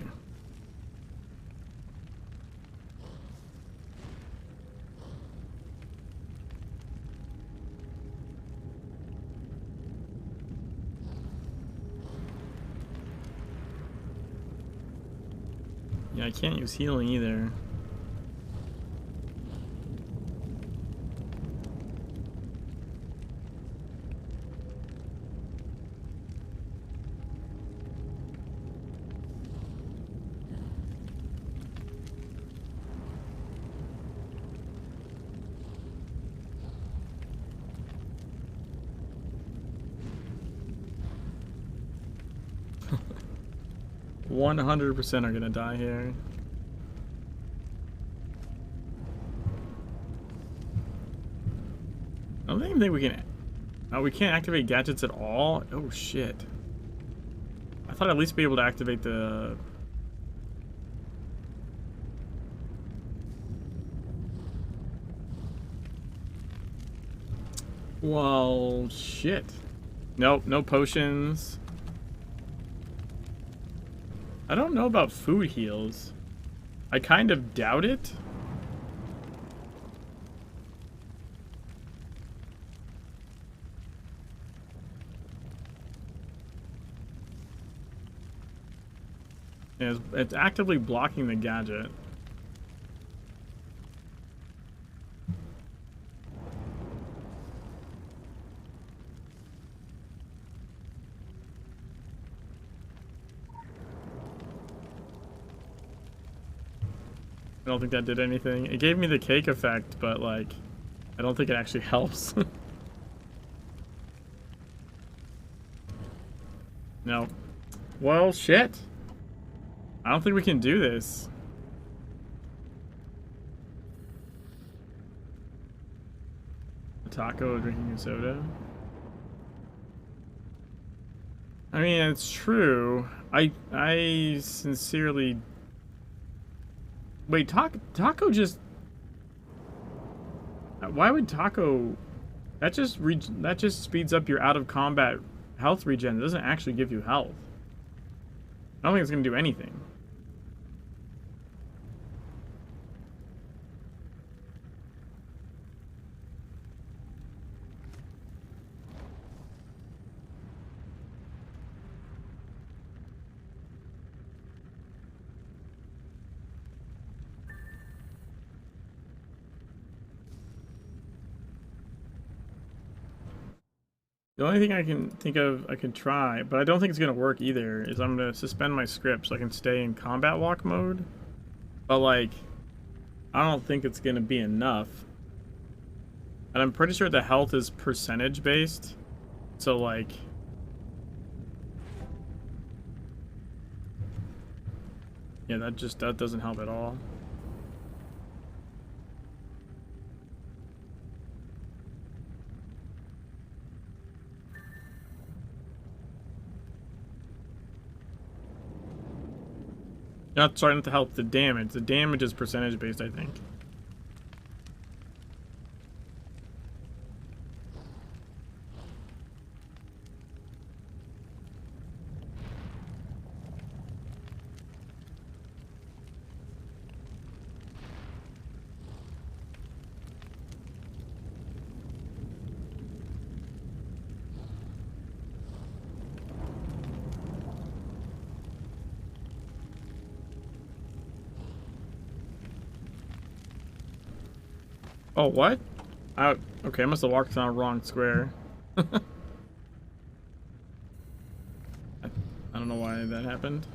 Yeah, I can't use healing either. – 100% are gonna die here. I don't even think we can... Oh, we can't activate gadgets at all? Oh, shit. I thought I'd at least be able to activate the... Well, shit. Nope, no potions. I don't know about food heals. I kind of doubt it. It's actively blocking the gadget. I don't think that did anything. It gave me the cake effect, but like, I don't think it actually helps. No. Well, shit. I don't think we can do this. A taco drinking a soda. I mean, it's true. I sincerely... Wait, Taco just... Why would Taco... That just speeds up your out-of-combat health regen. It doesn't actually give you health. I don't think it's going to do anything. The only thing I can think of I can try, but I don't think it's going to work either, is I'm going to suspend my script so I can stay in combat walk mode. But, like, I don't think it's going to be enough. And I'm pretty sure the health is percentage based. So, like... Yeah, that doesn't help at all. Not starting to help the damage. The damage is percentage based, I think. Oh, what? Okay, I must have walked on a wrong square. I don't know why that happened.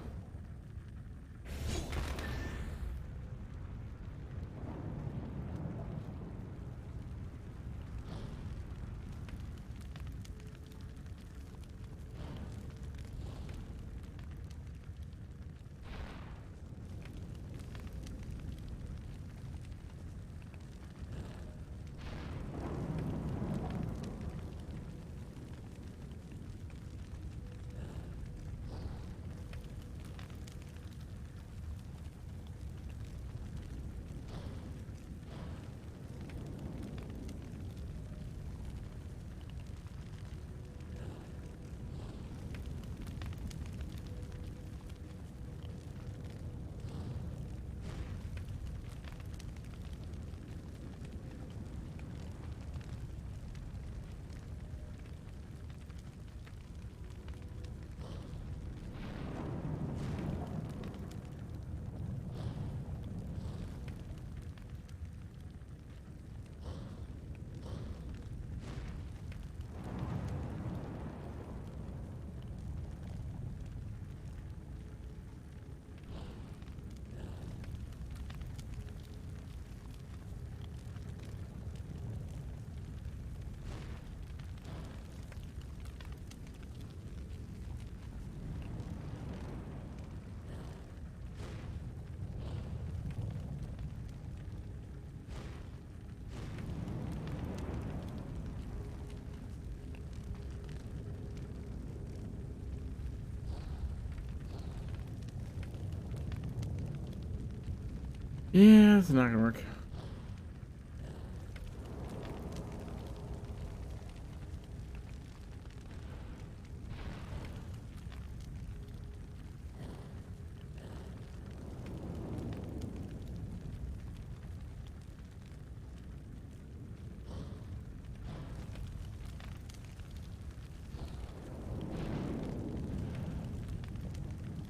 Yeah, it's not gonna work.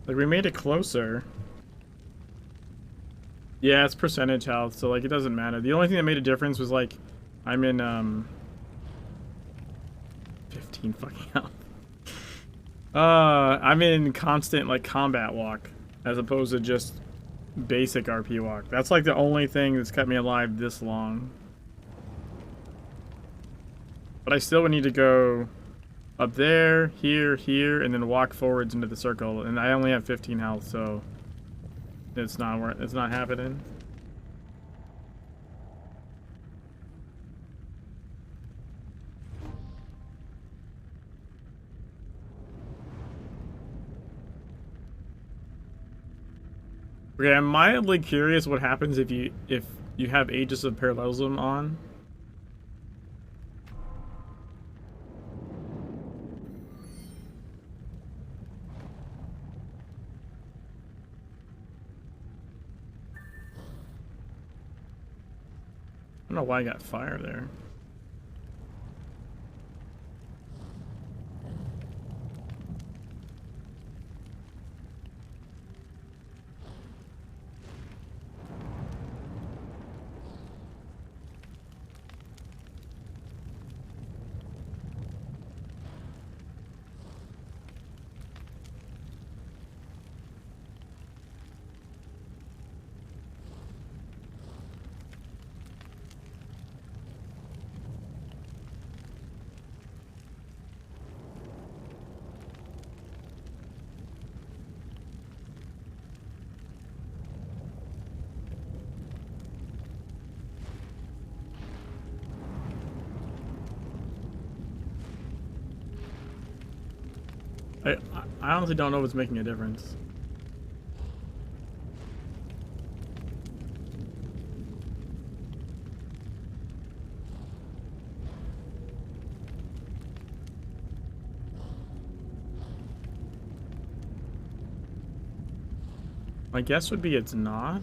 Like, we made it closer. Yeah, it's percentage health, so, like, it doesn't matter. The only thing that made a difference was, like, I'm in, 15 fucking health. I'm in constant, like, combat walk, as opposed to just basic RP walk. That's, like, the only thing that's kept me alive this long. But I still would need to go up there, here, here, and then walk forwards into the circle. And I only have 15 health, so it's not happening. Okay, I'm mildly curious what happens if you have Aegis of Parallelism on. I don't know why I got fire there. I honestly don't know if it's making a difference. My guess would be it's not.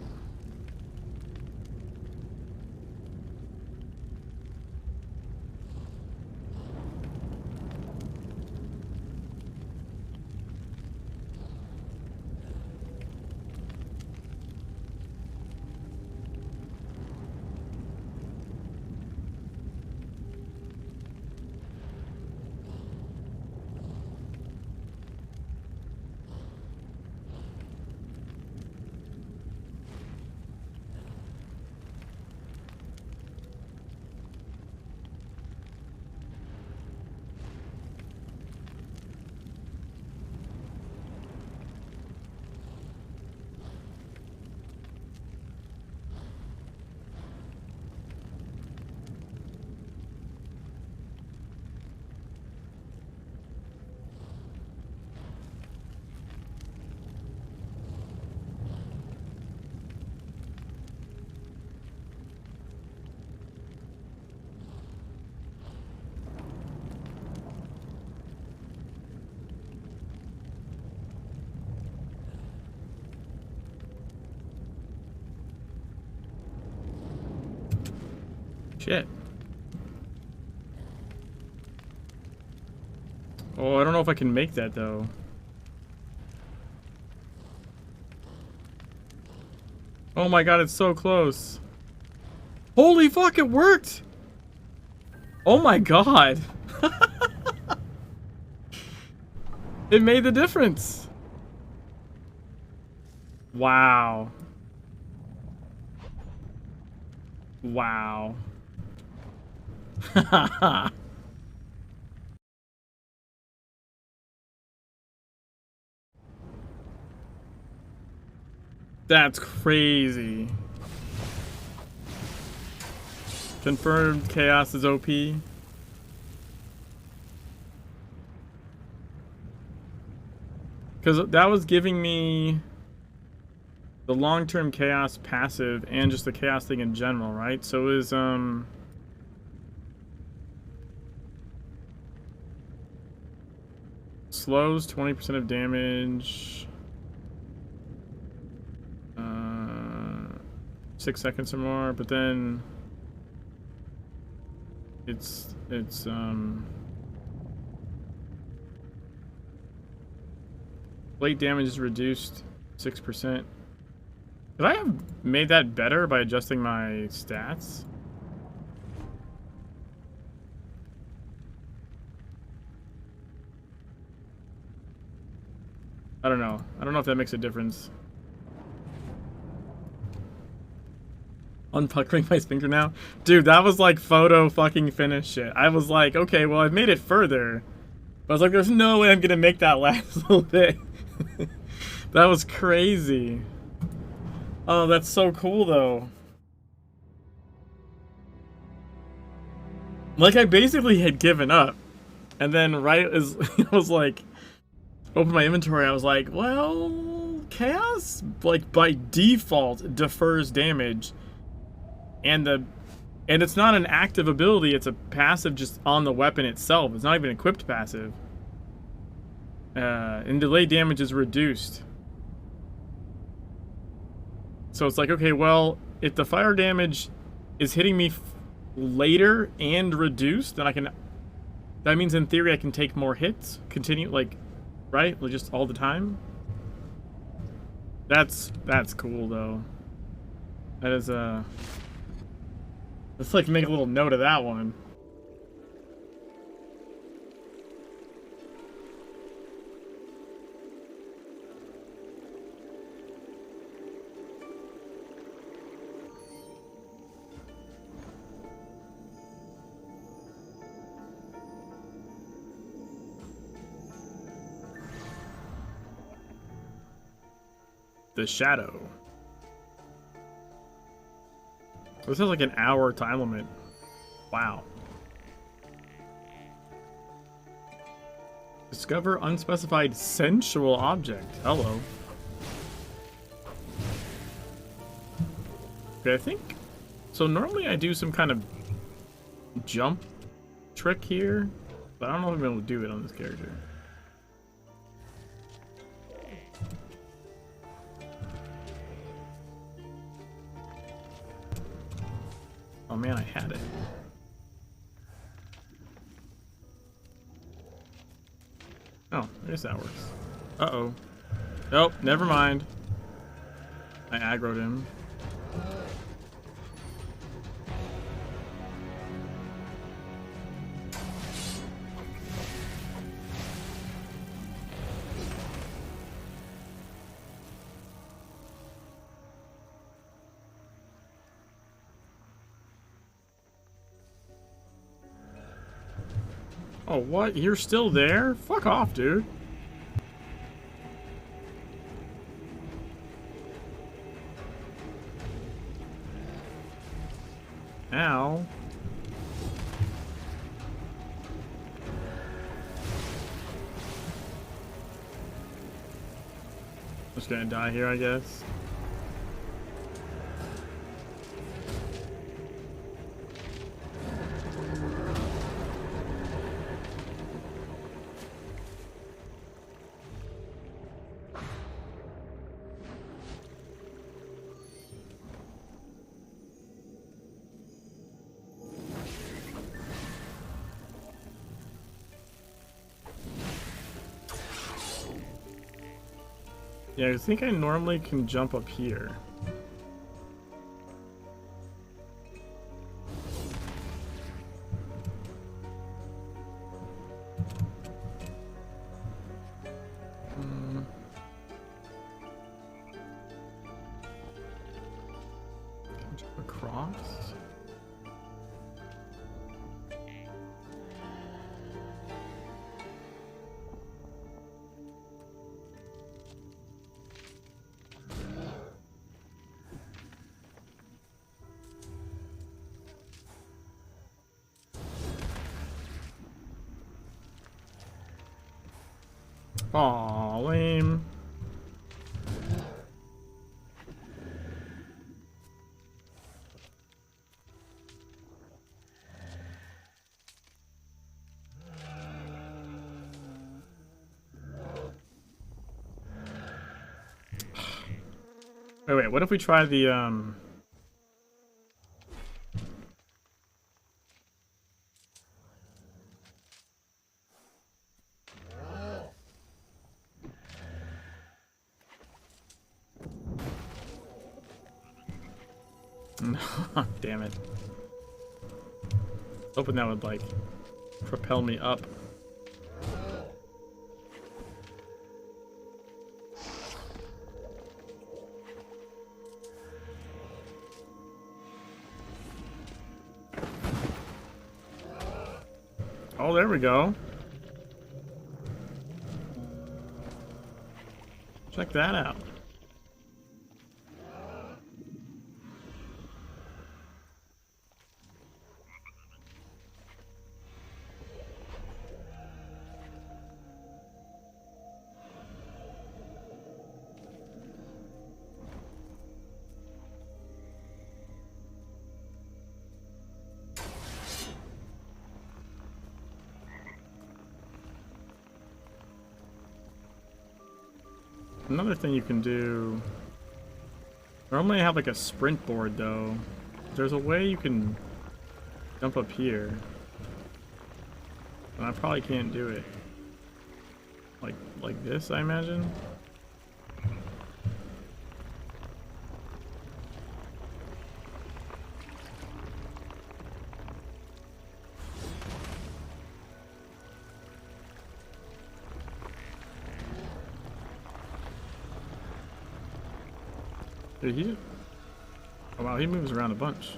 Shit. Oh, I don't know if I can make that, though. Oh my god, it's so close. Holy fuck, it worked! Oh my god. It made the difference. Wow. Wow. That's crazy. Confirmed chaos is OP. Because that was giving me the long-term chaos passive and just the chaos thing in general, right? So is slows 20% of damage, 6 seconds or more, but then it's blade damage is reduced 6%. Could I have made that better by adjusting my stats? I don't know. I don't know if that makes a difference. Unpuckering my finger now? Dude, that was like photo fucking finish shit. I was like, okay, well, I've made it further. But I was like, there's no way I'm gonna make that last little bit. That was crazy. Oh, that's so cool, though. Like, I basically had given up. And then right as I was like, open my inventory, I was like, well, chaos, like, by default, defers damage. And it's not an active ability, it's a passive just on the weapon itself. It's not even equipped passive. And delay damage is reduced. So it's like, okay, well, if the fire damage is hitting me later and reduced, then I can... That means in theory I can take more hits. Continue, like, right? Like, just all the time? That's cool, though. That is, let's, like, make a little note of that one. The Shadow. This has like an hour time limit. Wow. Discover unspecified sensual object. Hello. Okay, I think... So normally I do some kind of jump trick here, but I don't know if I'm able to do it on this character. Oh man, I had it. Oh, I guess that works. Uh-oh. Nope, never mind. I aggroed him. Oh, what? You're still there? Fuck off, dude. Ow. Just gonna die here, I guess. Yeah, I think I normally can jump up here. Jump across. Aw, lame. Wait, what if we try the, damn it. Hoping that would, like, propel me up. Oh, there we go. Check that out. Another thing you can do... Normally I have like a sprint board though. There's a way you can jump up here. And I probably can't do it. Like this, I imagine? Did he? Oh wow, he moves around a bunch.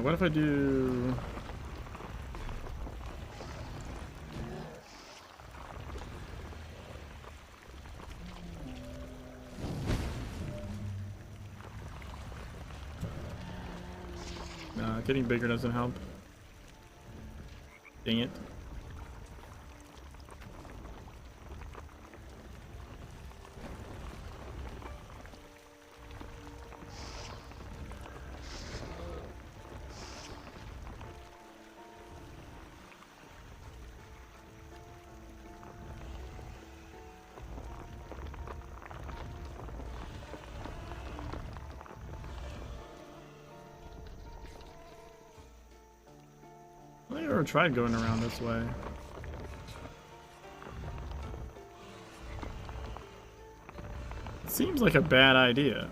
What if I do... Getting bigger doesn't help. Dang it. I never tried going around this way. It seems like a bad idea.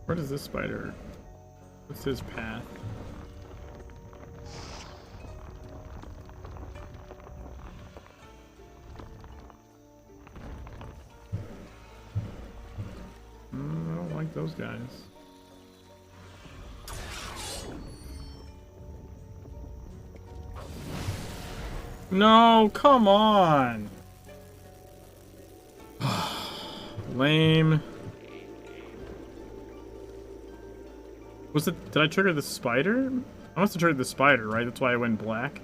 Where does this spider... What's his path? I don't like those guys. No, come on! Lame. Was it... Did I trigger the spider? I must have triggered the spider, right? That's why I went black.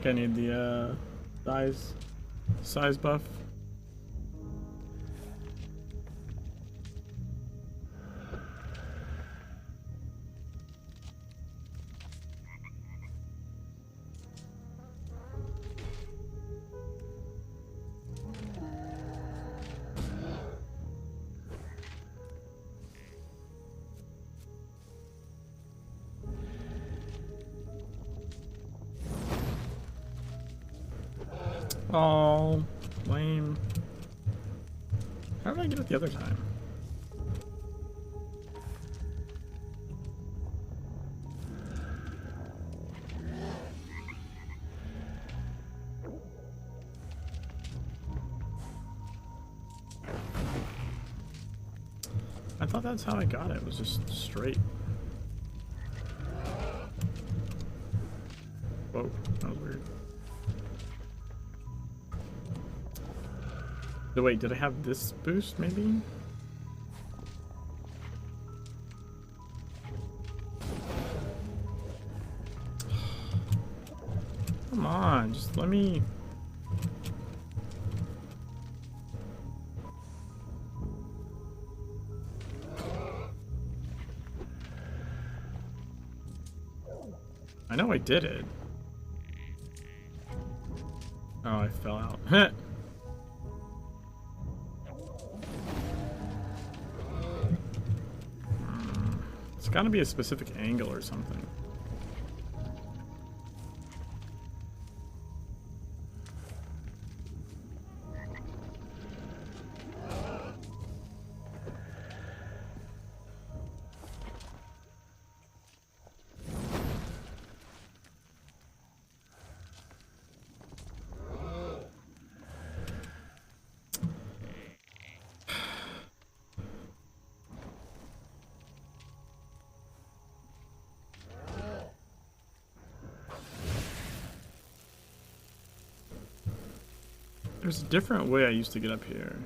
I need the size buff. Oh, lame. How did I get it the other time? I thought that's how I got it. It was just straight. Whoa, that was weird. So wait, did I have this boost maybe? Come on, just let me... I know I did it. Oh, I fell out. It's gotta be a specific angle or something. There's a different way I used to get up here.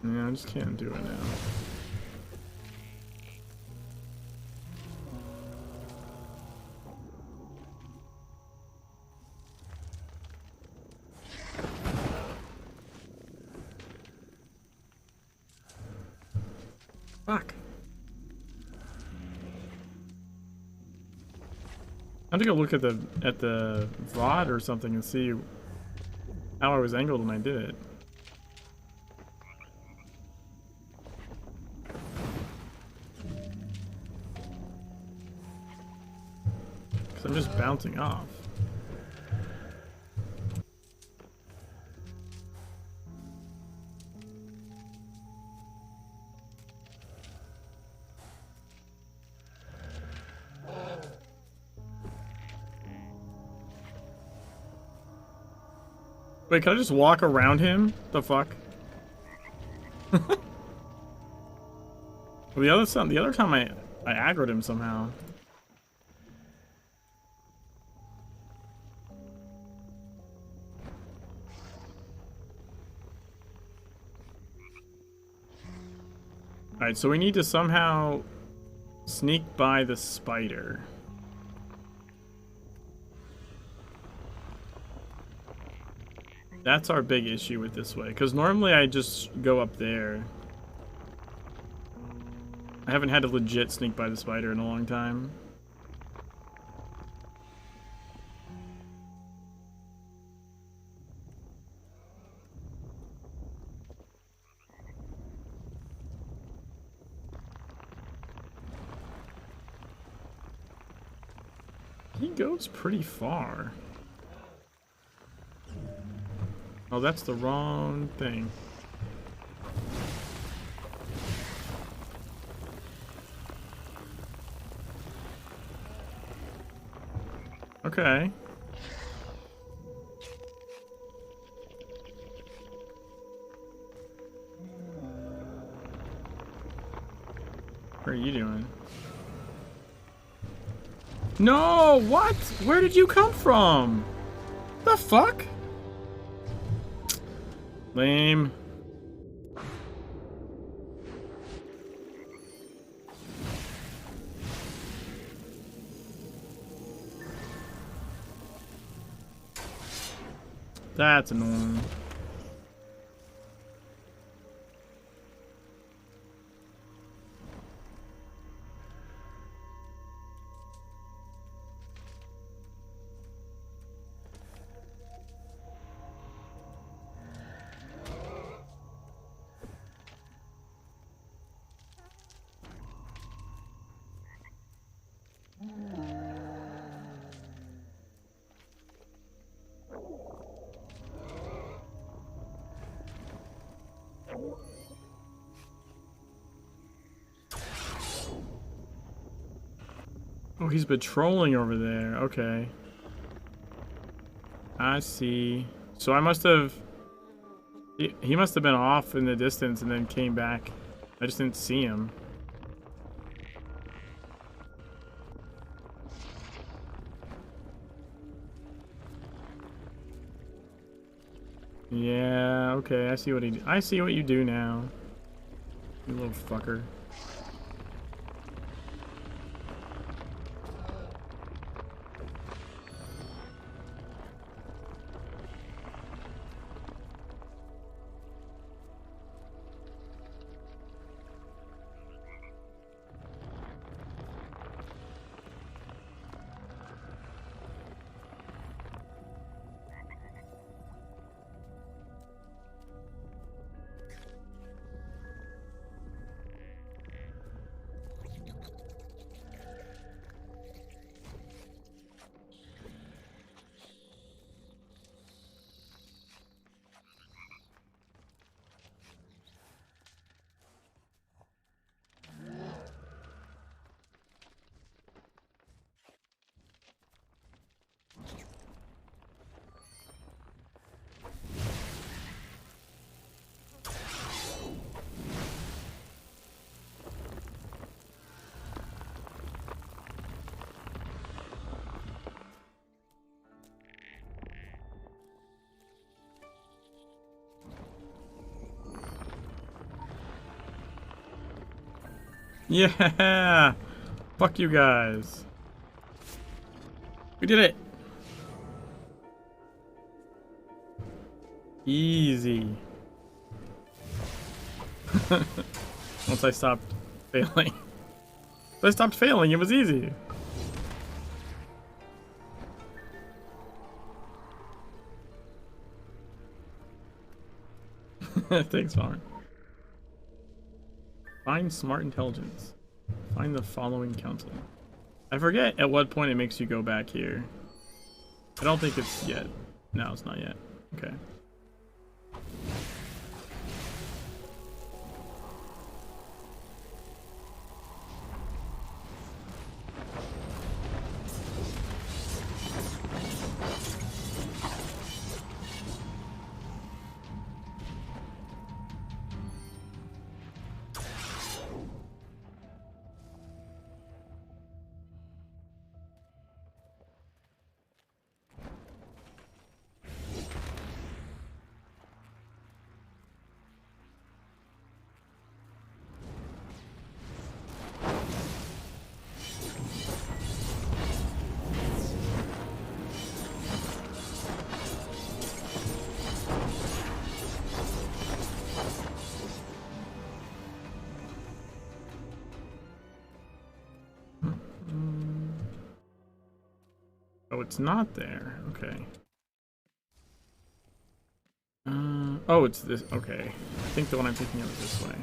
Yeah, I just can't do it now. Fuck. I have to go look at the VOD or something and see how I was angled when I did it. Because I'm just bouncing off. Wait, can I just walk around him? The fuck? Well, the other time I aggroed him somehow. Alright, so we need to somehow sneak by the spider. That's our big issue with this way, because normally I just go up there. I haven't had to legit sneak by the spider in a long time. He goes pretty far. Oh, that's the wrong thing. Okay. What are you doing? No! What? Where did you come from? The fuck? Lame. That's annoying. Oh, he's patrolling over there. Okay. I see. So I must have... He must have been off in the distance and then came back. I just didn't see him. Yeah, okay. I see what I see what you do now. You little fucker. Yeah! Fuck you guys. We did it! Easy. Once I stopped failing. I stopped failing, it was easy. Thanks, Farm. Find smart intelligence. Find the following council. I forget at what point it makes you go back here. I don't think it's yet. No, it's not yet. Okay. Oh, it's not there. Okay. Oh, it's this. Okay. I think the one I'm thinking of is this way.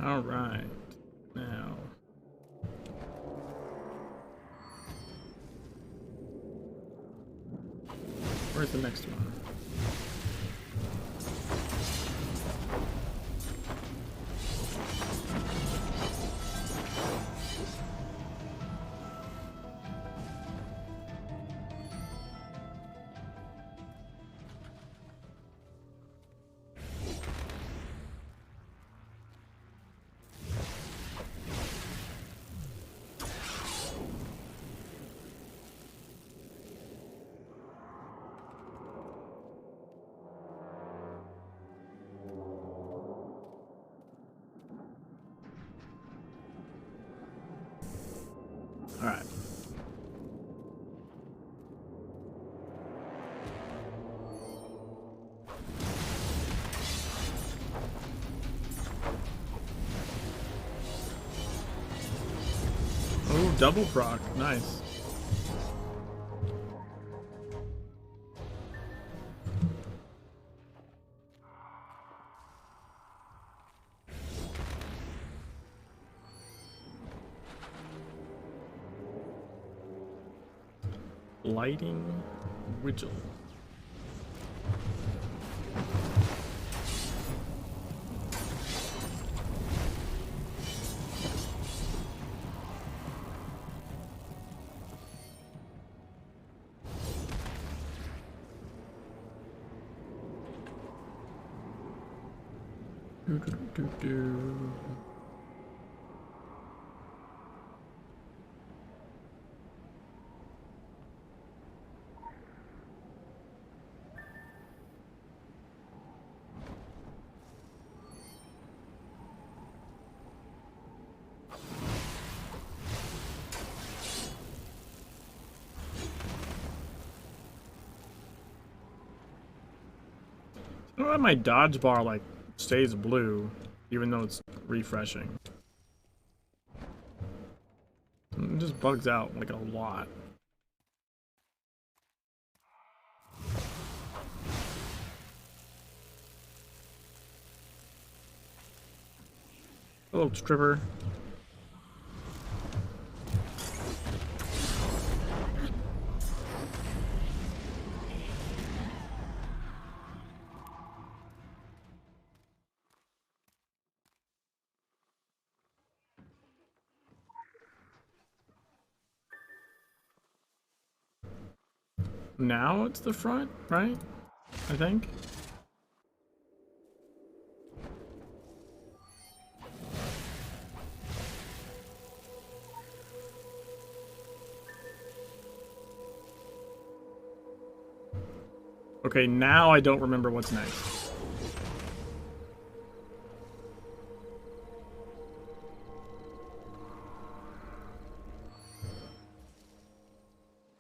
All right. Now. Where's the next one? All right. Oh, double proc. Nice. Lighting Vigil. I don't know why my dodge bar like stays blue, even though it's refreshing. It just bugs out like a lot. Hello, stripper. Now it's the front, right? I think. Okay, now I don't remember what's next.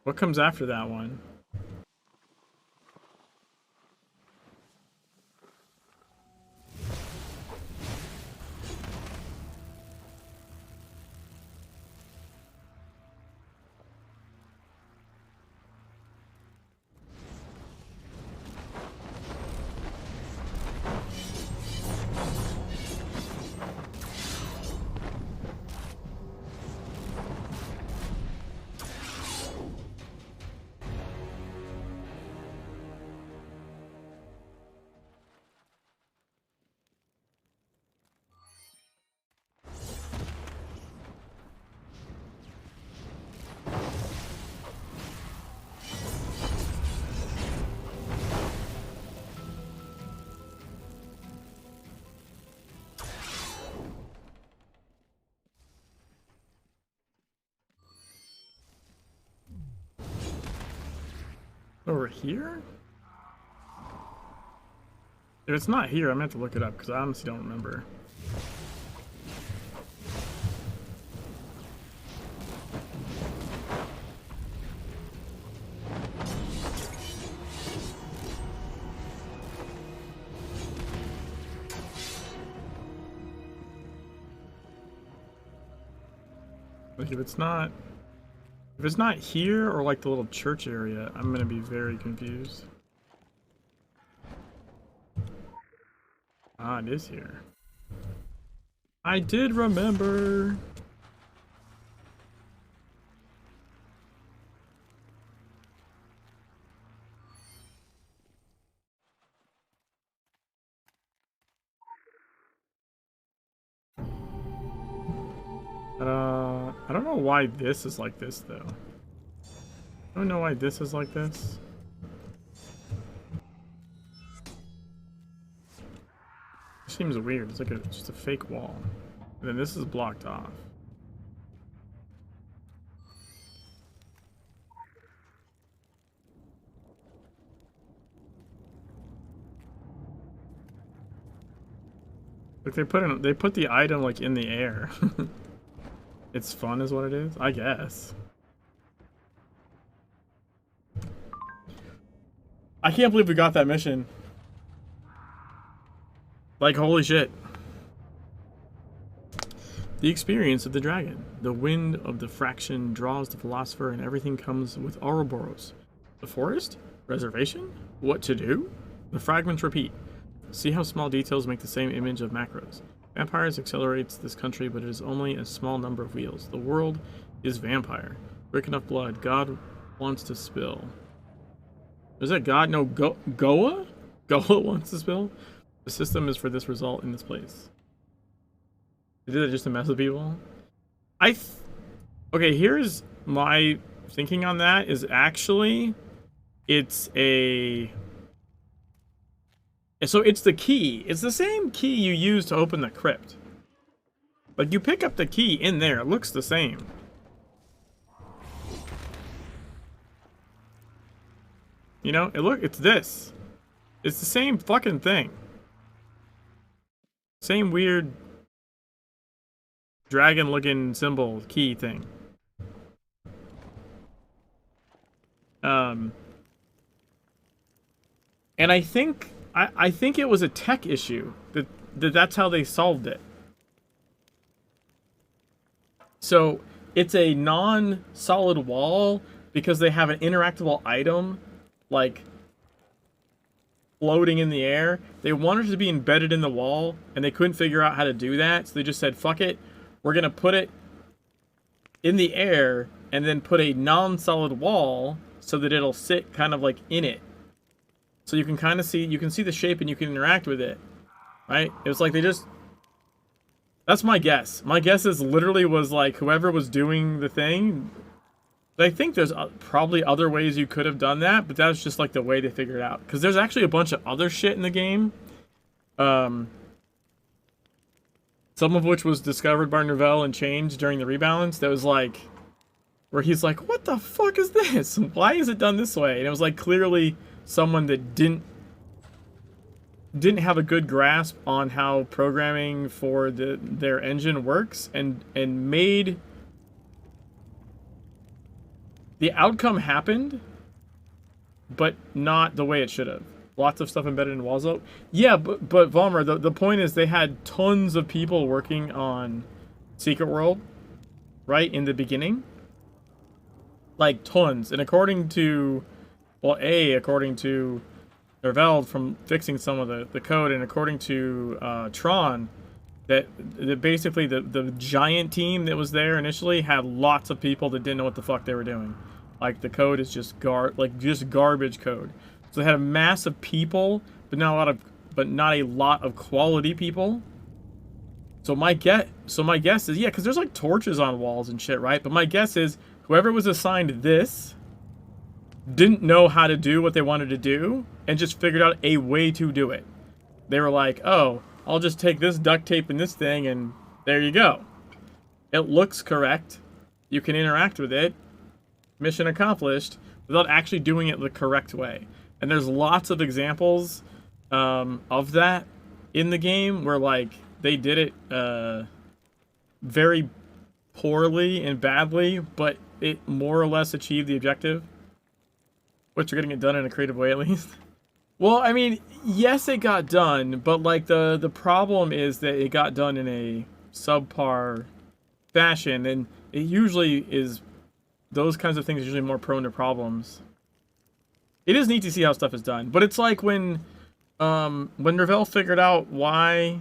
What comes after that one? Over here? If it's not here, I'm gonna have to look it up because I honestly don't remember. Like if it's not here or like the little church area, I'm gonna be very confused. Ah, it is here. I did remember. I don't know why this is like this, though. I don't know why this is like this. It seems weird. It's like just a fake wall. And then this is blocked off. Like they put the item like in the air. It's fun is what it is, I guess. I can't believe we got that mission. Like, holy shit. The experience of the dragon. The wind of the fraction draws the philosopher and everything comes with Ouroboros. The forest? Reservation? What to do? The fragments repeat. See how small details make the same image of macros. Vampires accelerates this country, but it is only a small number of wheels. The world is vampire. Drink enough blood. God wants to spill. Is that God? No, Goa? Goa wants to spill? The system is for this result in this place. They did it just to mess with people? Okay, here's my thinking on that is actually it's a... So it's the key. It's the same key you use to open the crypt. Like, you pick up the key in there. It looks the same. You know, it's this. It's the same fucking thing. Same weird dragon-looking symbol key thing. And I think it was a tech issue that's how they solved it. So it's a non-solid wall because they have an interactable item like floating in the air. They wanted it to be embedded in the wall and they couldn't figure out how to do that, so they just said fuck it, we're gonna put it in the air and then put a non-solid wall so that it'll sit kind of like in it. So you can kind of see, you can see the shape and you can interact with it, right? It was like they just, that's my guess. My guess is literally was like whoever was doing the thing, I think there's probably other ways you could have done that, but that's just like the way they figured it out. Because there's actually a bunch of other shit in the game. Some of which was discovered by Nervell and changed during the rebalance. That was like, where he's like, what the fuck is this? Why is it done this way? And it was like clearly someone that didn't have a good grasp on how programming for their engine works and made the outcome happened, but not the way it should have. Lots of stuff embedded in walls though. Yeah, but Vollmer, the point is they had tons of people working on Secret World, right, in the beginning. Like, tons. And according to, well, according to Nervell from fixing some of the code, and according to Tron, that basically the giant team that was there initially had lots of people that didn't know what the fuck they were doing. Like, the code is just garbage code. So they had a mass of people, but not a lot of quality people. So my guess is, yeah, because there's like torches on walls and shit, right? But my guess is whoever was assigned this didn't know how to do what they wanted to do and just figured out a way to do it. They were like, oh, I'll just take this duct tape and this thing and there you go. It looks correct. You can interact with it. Mission accomplished without actually doing it the correct way. And there's lots of examples of that in the game where like they did it very poorly and badly, but it more or less achieved the objective. Which you're getting it done in a creative way at least. Well, I mean, yes, it got done, but like the problem is that it got done in a subpar fashion, and it usually is, those kinds of things are usually more prone to problems. It is neat to see how stuff is done, but it's like when Nervell figured out why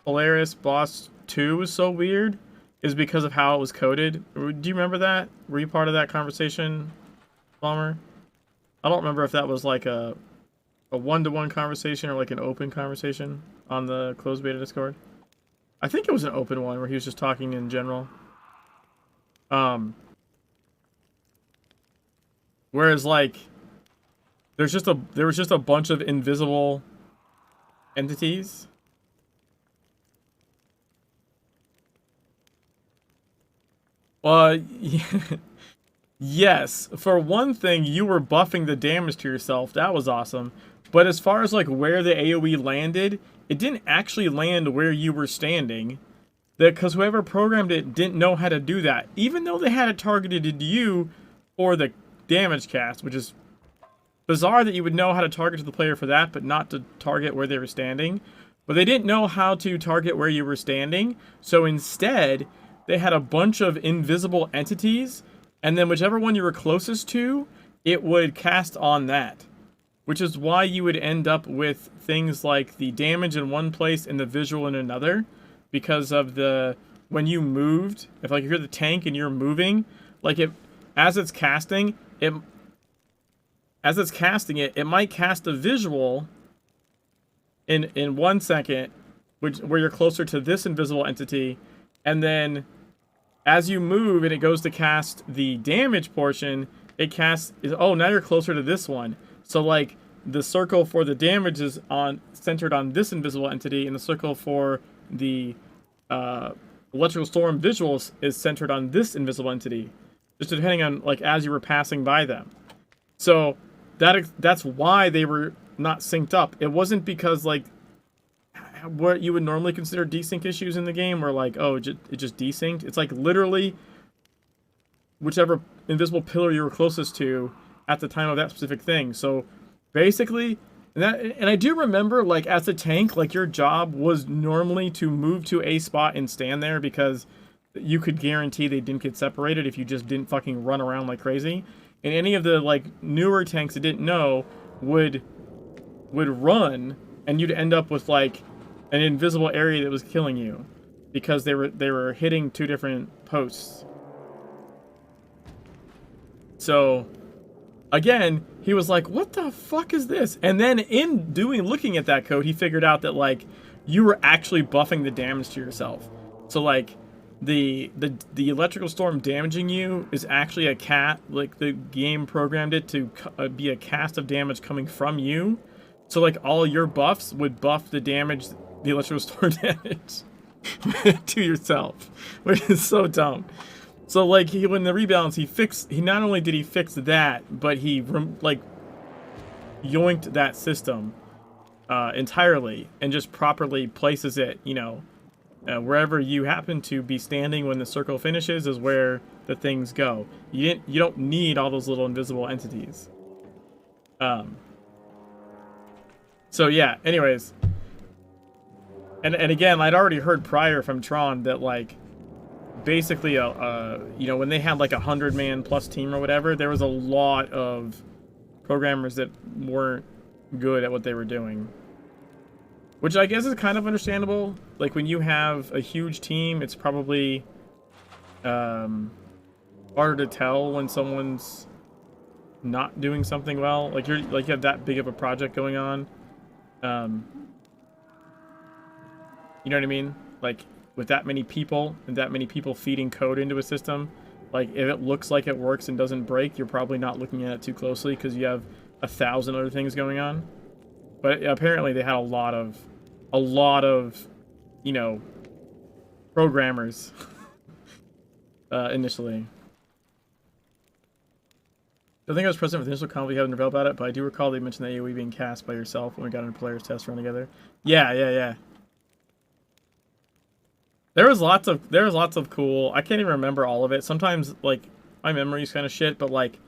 Polaris Boss 2 was so weird is because of how it was coded. Do you remember that? Were you part of that conversation, Bomber? I don't remember if that was like a one-to-one conversation or like an open conversation on the closed beta Discord. I think it was an open one where he was just talking in general. Whereas like there was just a bunch of invisible entities. Yes. For one thing, you were buffing the damage to yourself. That was awesome. But as far as like where the AoE landed, it didn't actually land where you were standing. Because whoever programmed it didn't know how to do that. Even though they had it targeted at you for the damage cast, which is bizarre that you would know how to target to the player for that, but not to target where they were standing. But they didn't know how to target where you were standing. So instead, they had a bunch of invisible entities, and then whichever one you were closest to, it would cast on that. Which is why you would end up with things like the damage in one place and the visual in another. Because of when you moved, if like you're the tank and you're moving, like as it's casting it might cast a visual in 1 second, where you're closer to this invisible entity, and then as you move and it goes to cast the damage portion, oh, now you're closer to this one. So like the circle for the damage is centered on this invisible entity, and the circle for the electrical storm visuals is centered on this invisible entity, just depending on like as you were passing by them. So that's why they were not synced up. It wasn't because like what you would normally consider desync issues in the game, where like, oh, it just desynced. It's like literally whichever invisible pillar you were closest to at the time of that specific thing. So basically, and I do remember, like, as a tank, like, your job was normally to move to a spot and stand there, because you could guarantee they didn't get separated if you just didn't fucking run around like crazy. And any of the, like, newer tanks that didn't know would run, and you'd end up with, like, an invisible area that was killing you, because they were hitting two different posts. So again, he was like, what the fuck is this? And then looking at that code, he figured out that, like, you were actually buffing the damage to yourself. So, like, the electrical storm damaging you is actually like, the game programmed it to be a cast of damage coming from you. So, like, all your buffs would buff the electrical storm damage to yourself, which is so dumb. So, like, when the rebalance, he not only did he fix that, but he, like, yoinked that system entirely and just properly places it, you know, wherever you happen to be standing when the circle finishes is where the things go. You don't need all those little invisible entities. So, yeah, anyways. And again, I'd already heard prior from Tron that, like, basically, you know, when they had like 100-man plus team or whatever, there was a lot of programmers that weren't good at what they were doing, which I guess is kind of understandable. Like, when you have a huge team, it's probably harder to tell when someone's not doing something well. Like, you have that big of a project going on. You know what I mean? Like, with that many people and that many people feeding code into a system, like, if it looks like it works and doesn't break, you're probably not looking at it too closely because you have 1,000 other things going on. But apparently they had a lot of, you know, programmers initially. I think I was present for the initial convo you had in Revel about it, but I do recall they mentioned the AoE being cast by yourself when we got into players test run together. Yeah. There was lots of cool. I can't even remember all of it. Sometimes, like, my memory's kind of shit, but, like,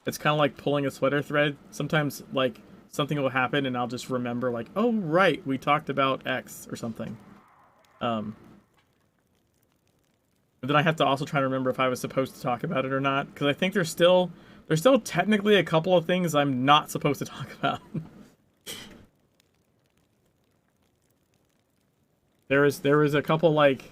it's kind of like pulling a sweater thread. Sometimes, like, something will happen and I'll just remember, like, oh right, we talked about X or something. But then I have to also try to remember if I was supposed to talk about it or not, because I think there's still technically a couple of things I'm not supposed to talk about. There was a couple like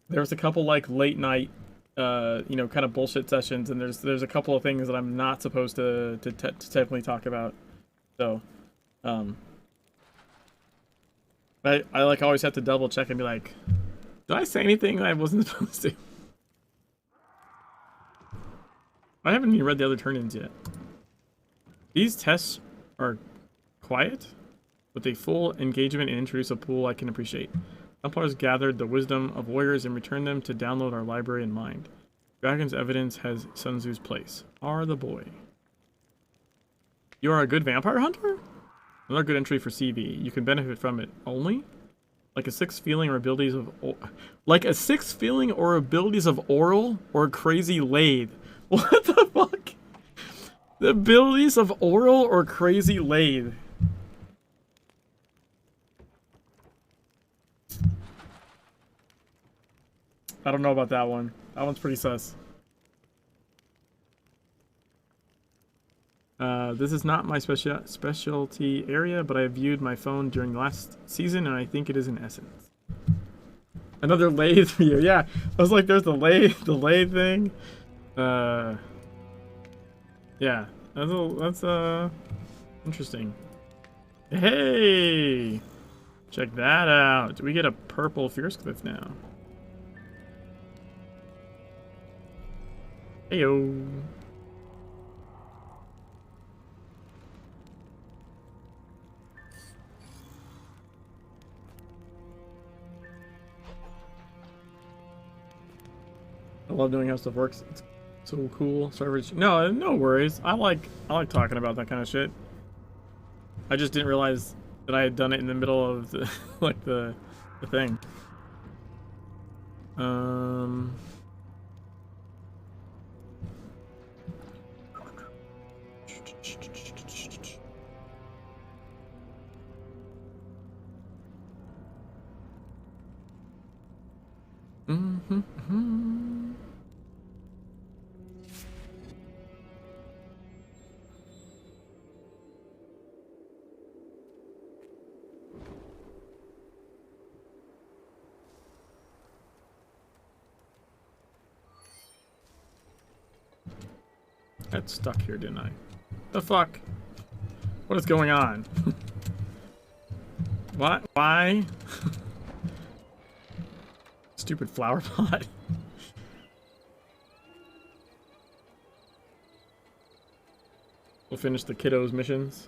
late night you know, kind of bullshit sessions, and there's a couple of things that I'm not supposed to technically talk about. So, I like always have to double check and be like, did I say anything that I wasn't supposed to? I haven't even read the other turn-ins yet. These tests are quiet, with a full engagement and introduce a pool I can appreciate. Templars gathered the wisdom of warriors and returned them to download our library and mind. Dragon's evidence has Sun Tzu's place. Are the boy. You are a good vampire hunter? Another good entry for CV. You can benefit from it only? Like a sixth feeling or abilities of oral or crazy lathe. What the fuck? The abilities of oral or crazy lathe. I don't know about that one. That one's pretty sus. This is not my specialty area, but I viewed my phone during last season, and I think it is an essence. Another lathe for you. Yeah, I was like, there's the lathe thing. Yeah, that's interesting. Hey, check that out. We get a purple Fierce Cliff now. Heyo. I love knowing how stuff works. It's so cool. No worries. I like talking about that kind of shit. I just didn't realize that I had done it in the middle of the like the thing. Got stuck here, didn't I? The fuck? What is going on? What? Why? Stupid flower pot. We'll finish the kiddos' missions.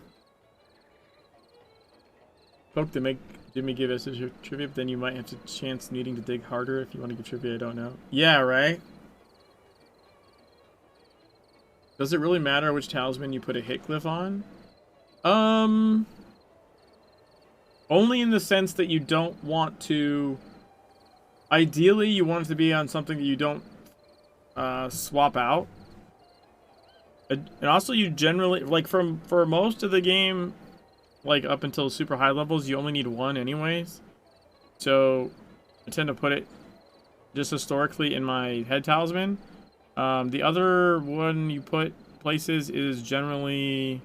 Poke to make Jimmy give us his trivia, but then you might have a chance needing to dig harder if you want to give trivia I don't know. Yeah, right? Does it really matter which talisman you put a hit glyph on? Only in the sense that you don't want to... Ideally, you want it to be on something that you don't swap out. And also, you generally... Like, for most of the game, like, up until super high levels, you only need one anyways. So, I tend to put it just historically in my head talisman. The other one you put places is generally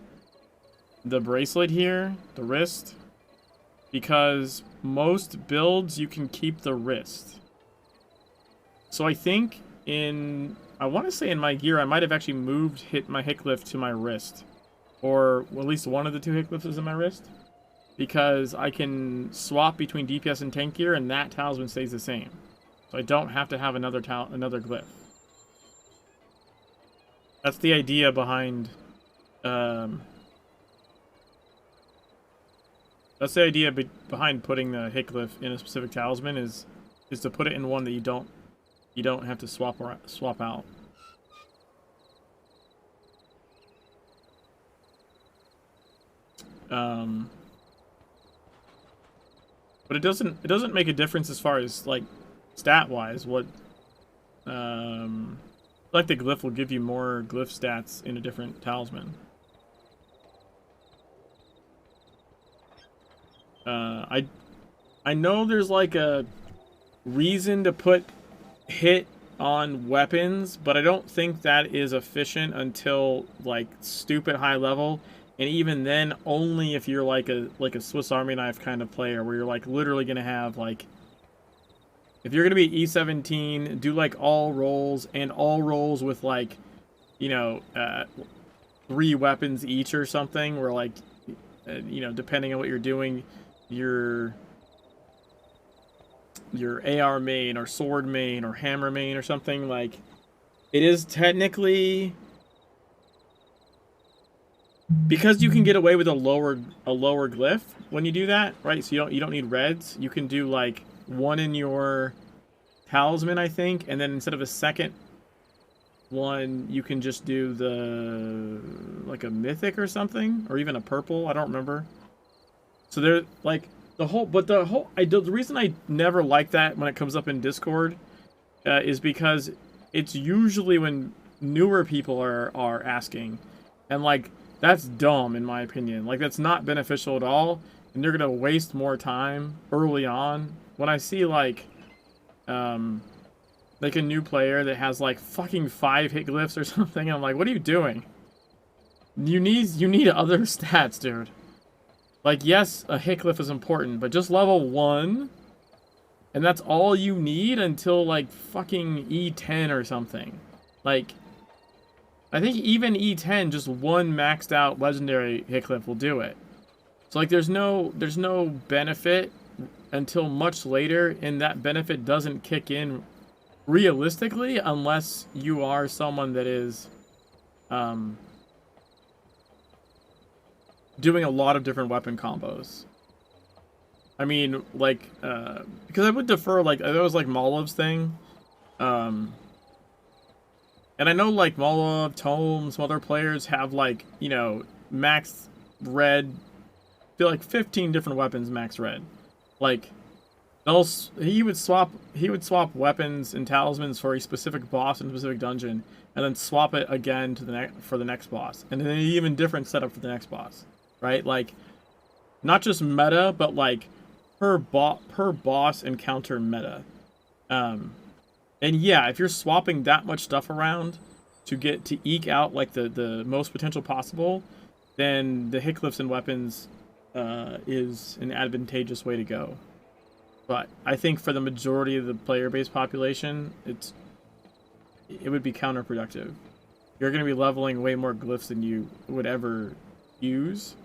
the bracelet here, the wrist, because most builds you can keep the wrist. So I think I want to say in my gear, I might have actually moved my hit glyph to my wrist, or at least one of the two hit glyphs is in my wrist, because I can swap between DPS and tank gear, and that talisman stays the same. So I don't have to have another glyph. That's the idea behind, behind putting the hit glyph in a specific talisman is to put it in one that you don't have to swap out. But it doesn't make a difference as far as like stat wise. What like the glyph will give you more glyph stats in a different talisman. I know there's like a reason to put hit on weapons, but I don't think that is efficient until like stupid high level, And even then, only if you're like a Swiss Army knife kind of player, where you're like literally gonna have like, if you're gonna be E17, do like all rolls and all rolls with like, you know, 3 weapons each or something. Where like, you know, depending on what you're doing, your AR main or sword main or hammer main or something, like, it is technically, because you can get away with a lower glyph when you do that, right? So you don't need reds. You can do like 1 in your talisman, I think, and then instead of a second one, you can just do the like a mythic or something, or even a purple. I don't remember. So they're like the reason I never like that when it comes up in Discord is because it's usually when newer people are asking, and like, that's dumb in my opinion. Like, that's not beneficial at all, and they're gonna waste more time early on. When I see like a new player that has like fucking 5 hit glyphs or something, I'm like, what are you doing? You need other stats, dude. Like, yes, a hit glyph is important, but just level 1, and that's all you need until like fucking E10 or something. Like, I think even E10, just 1 maxed out legendary hit glyph will do it. So like, there's no benefit until much later, and that benefit doesn't kick in realistically unless you are someone that is doing a lot of different weapon combos. I mean, like, because I would defer, like, that was like Malov's thing. And I know like Molov, Tome, some other players have like, you know, max red, I feel like 15 different weapons max red. Like, he would swap weapons and talismans for a specific boss in a specific dungeon, and then swap it again to for the next boss, and then an even different setup for the next boss, right? Like, not just meta, but like per boss encounter meta. And yeah, if you're swapping that much stuff around to eke out like the most potential possible, then the hit glyphs and weapons is an advantageous way to go. But I think for the majority of the player-based population, it would be counterproductive. You're going to be leveling way more glyphs than you would ever use.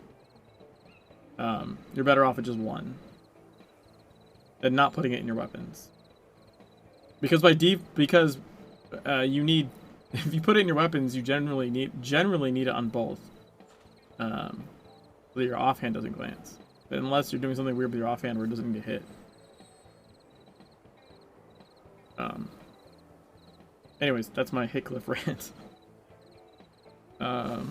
You're better off with just 1, and not putting it in your weapons. Because you need, if you put it in your weapons, you generally need it on both. So that your offhand doesn't glance. But unless you're doing something weird with your offhand where it doesn't get hit. Anyways, that's my hit glyph rant. I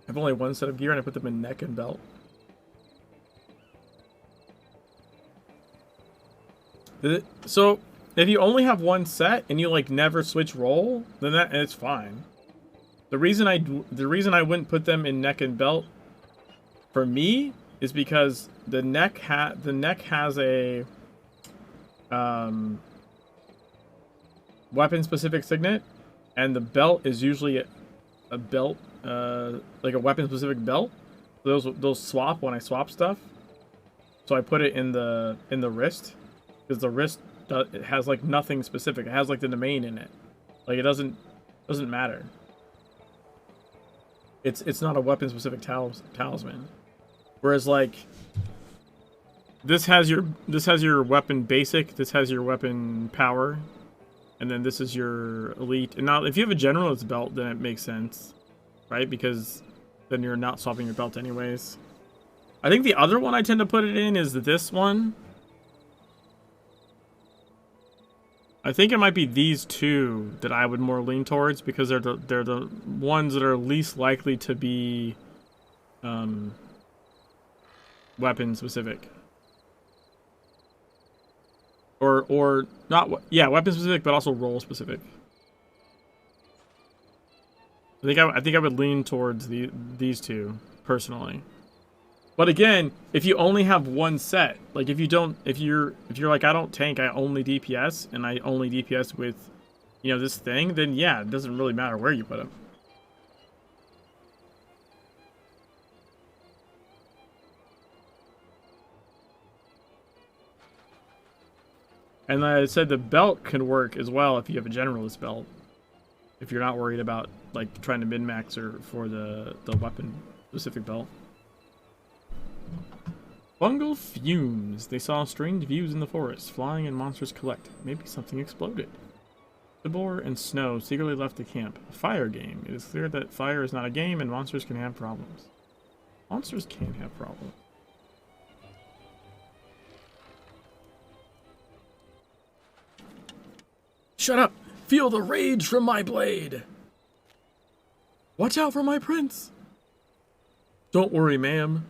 have only 1 set of gear, and I put them in neck and belt. So if you only have 1 set and you like never switch role, then it's fine. The reason I wouldn't put them in neck and belt for me is because the neck has a weapon specific signet, and the belt is usually a belt, like a weapon specific belt. Those swap when I swap stuff. So I put it in the wrist, because the wrist it has like nothing specific. It has like the domain in it. Like, it doesn't matter. It's not a weapon specific talisman. Whereas like this has your weapon basic, this has your weapon power, and then this is your elite. And now if you have a generalist belt, then it makes sense, right? Because then you're not swapping your belt anyways. I think the other one I tend to put it in is this one. I think it might be these 2 that I would more lean towards, because they're the ones that are least likely to be weapon specific. Or not, yeah, weapon specific, but also role specific. I think I would lean towards these 2 personally. But again, if you only have one set, like if you're like, I don't tank, I only DPS, and I only DPS with, you know, this thing, then yeah, it doesn't really matter where you put them. And I said the belt can work as well if you have a generalist belt. If you're not worried about like trying to min-max or for the weapon specific belt. Fungal fumes. They saw strange views in the forest, flying and monsters collect. Maybe something exploded. Tibor and Snow secretly left the camp. A fire game. It is clear that fire is not a game and monsters can have problems. Monsters can have problems. Shut up! Feel the rage from my blade! Watch out for my prince! Don't worry, ma'am.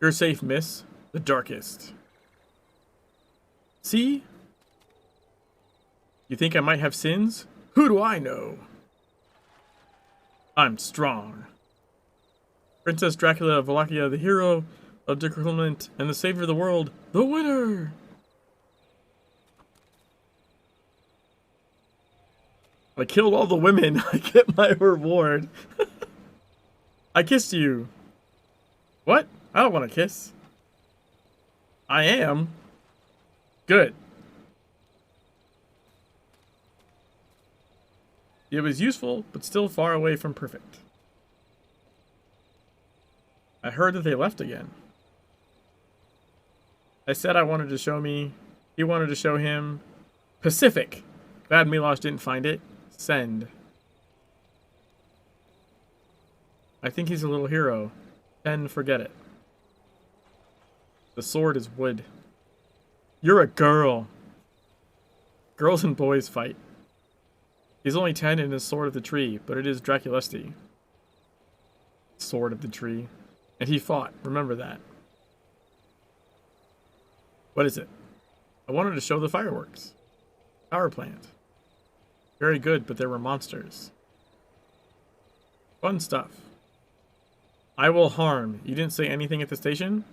You're safe, miss. The darkest. See? You think I might have sins? Who do I know? I'm strong. Princess Dracula of Wallachia, the hero of decrement and the savior of the world, the winner! I killed all the women. I get my reward. I kissed you. What? I don't want to kiss. I am. Good. It was useful, but still far away from perfect. I heard that they left again. I said I wanted to show me. He wanted to show him. Pacific. Bad Milosh didn't find it. Send. I think he's a little hero. Then forget it. The sword is wood. You're a girl. Girls and boys fight. He's only 10 in his sword of the tree, but it is Draculesti. Sword of the tree. And he fought. Remember that. What is it? I wanted to show the fireworks. Power plant. Very good, but there were monsters. Fun stuff. I will harm. You didn't say anything at the station?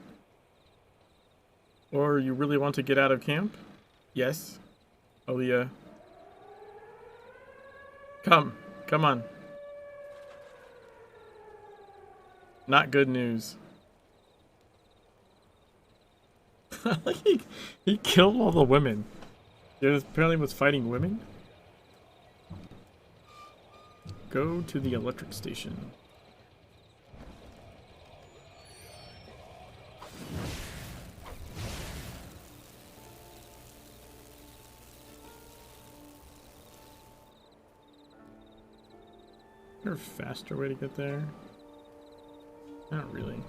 Or you really want to get out of camp? Yes. Aaliyah. Come. Come on. Not good news. Like he killed all the women. He apparently was fighting women. Go to the electric station. Is there a faster way to get there? Not really.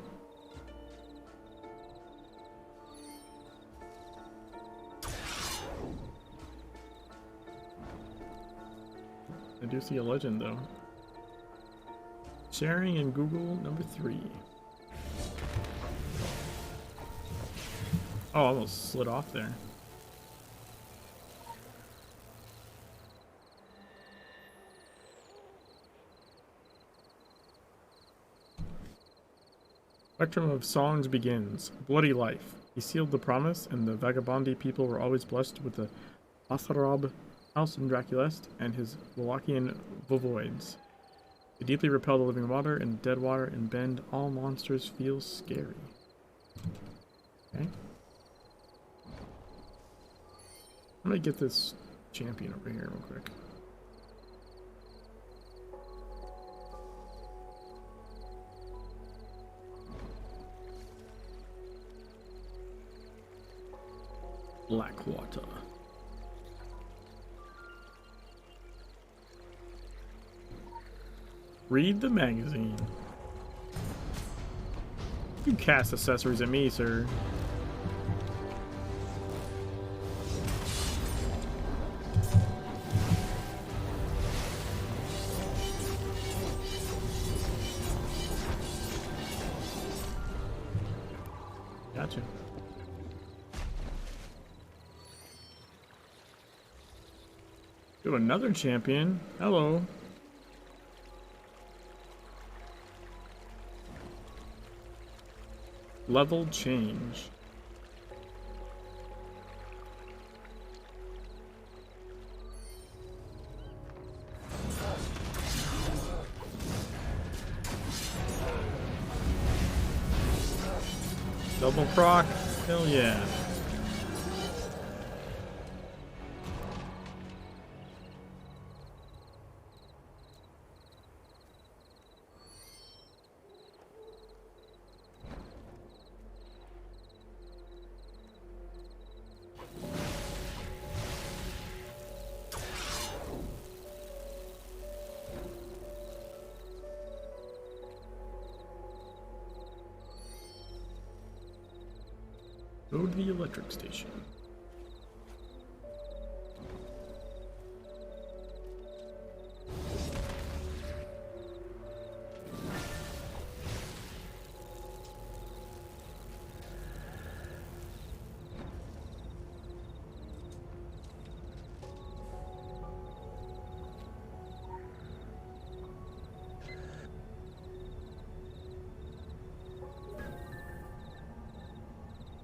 I do see a legend though. Sharing in Google number 3. Oh, I almost slid off there. Spectrum of songs begins. Bloody life. He sealed the promise, and the Vagabondy people were always blessed with the Atharob house in Draculest and his Wallachian voivoids. They deeply repel the living water and dead water and bend all monsters feel scary. Okay. I'm gonna get this champion over here real quick. Blackwater. Read the magazine. You cast accessories at me, sir. Gotcha. Go Ooh, another champion. Hello. Level change. Double proc. Hell yeah. Go to the electric station.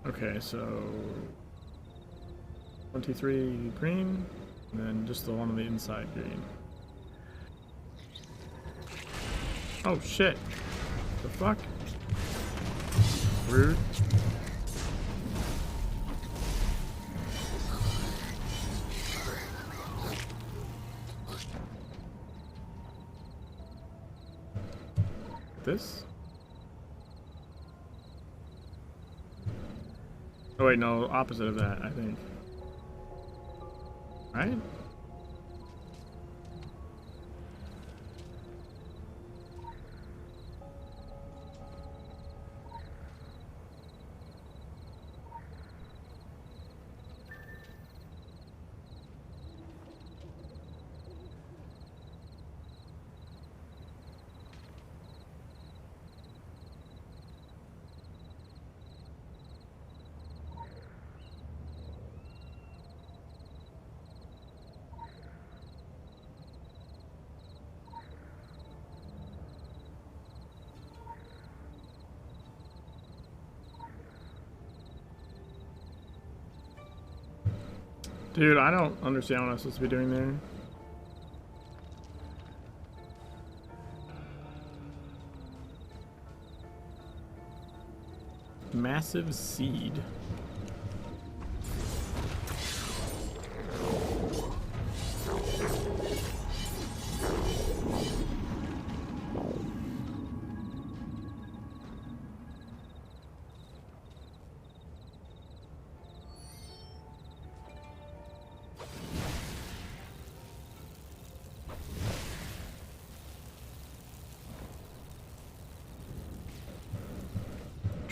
Okay, so 23 green, and then just the one on the inside green. Oh shit! The fuck? Rude. This? Oh wait, no, opposite of that, I think. Right? Dude, I don't understand what I'm supposed to be doing there. Massive seed.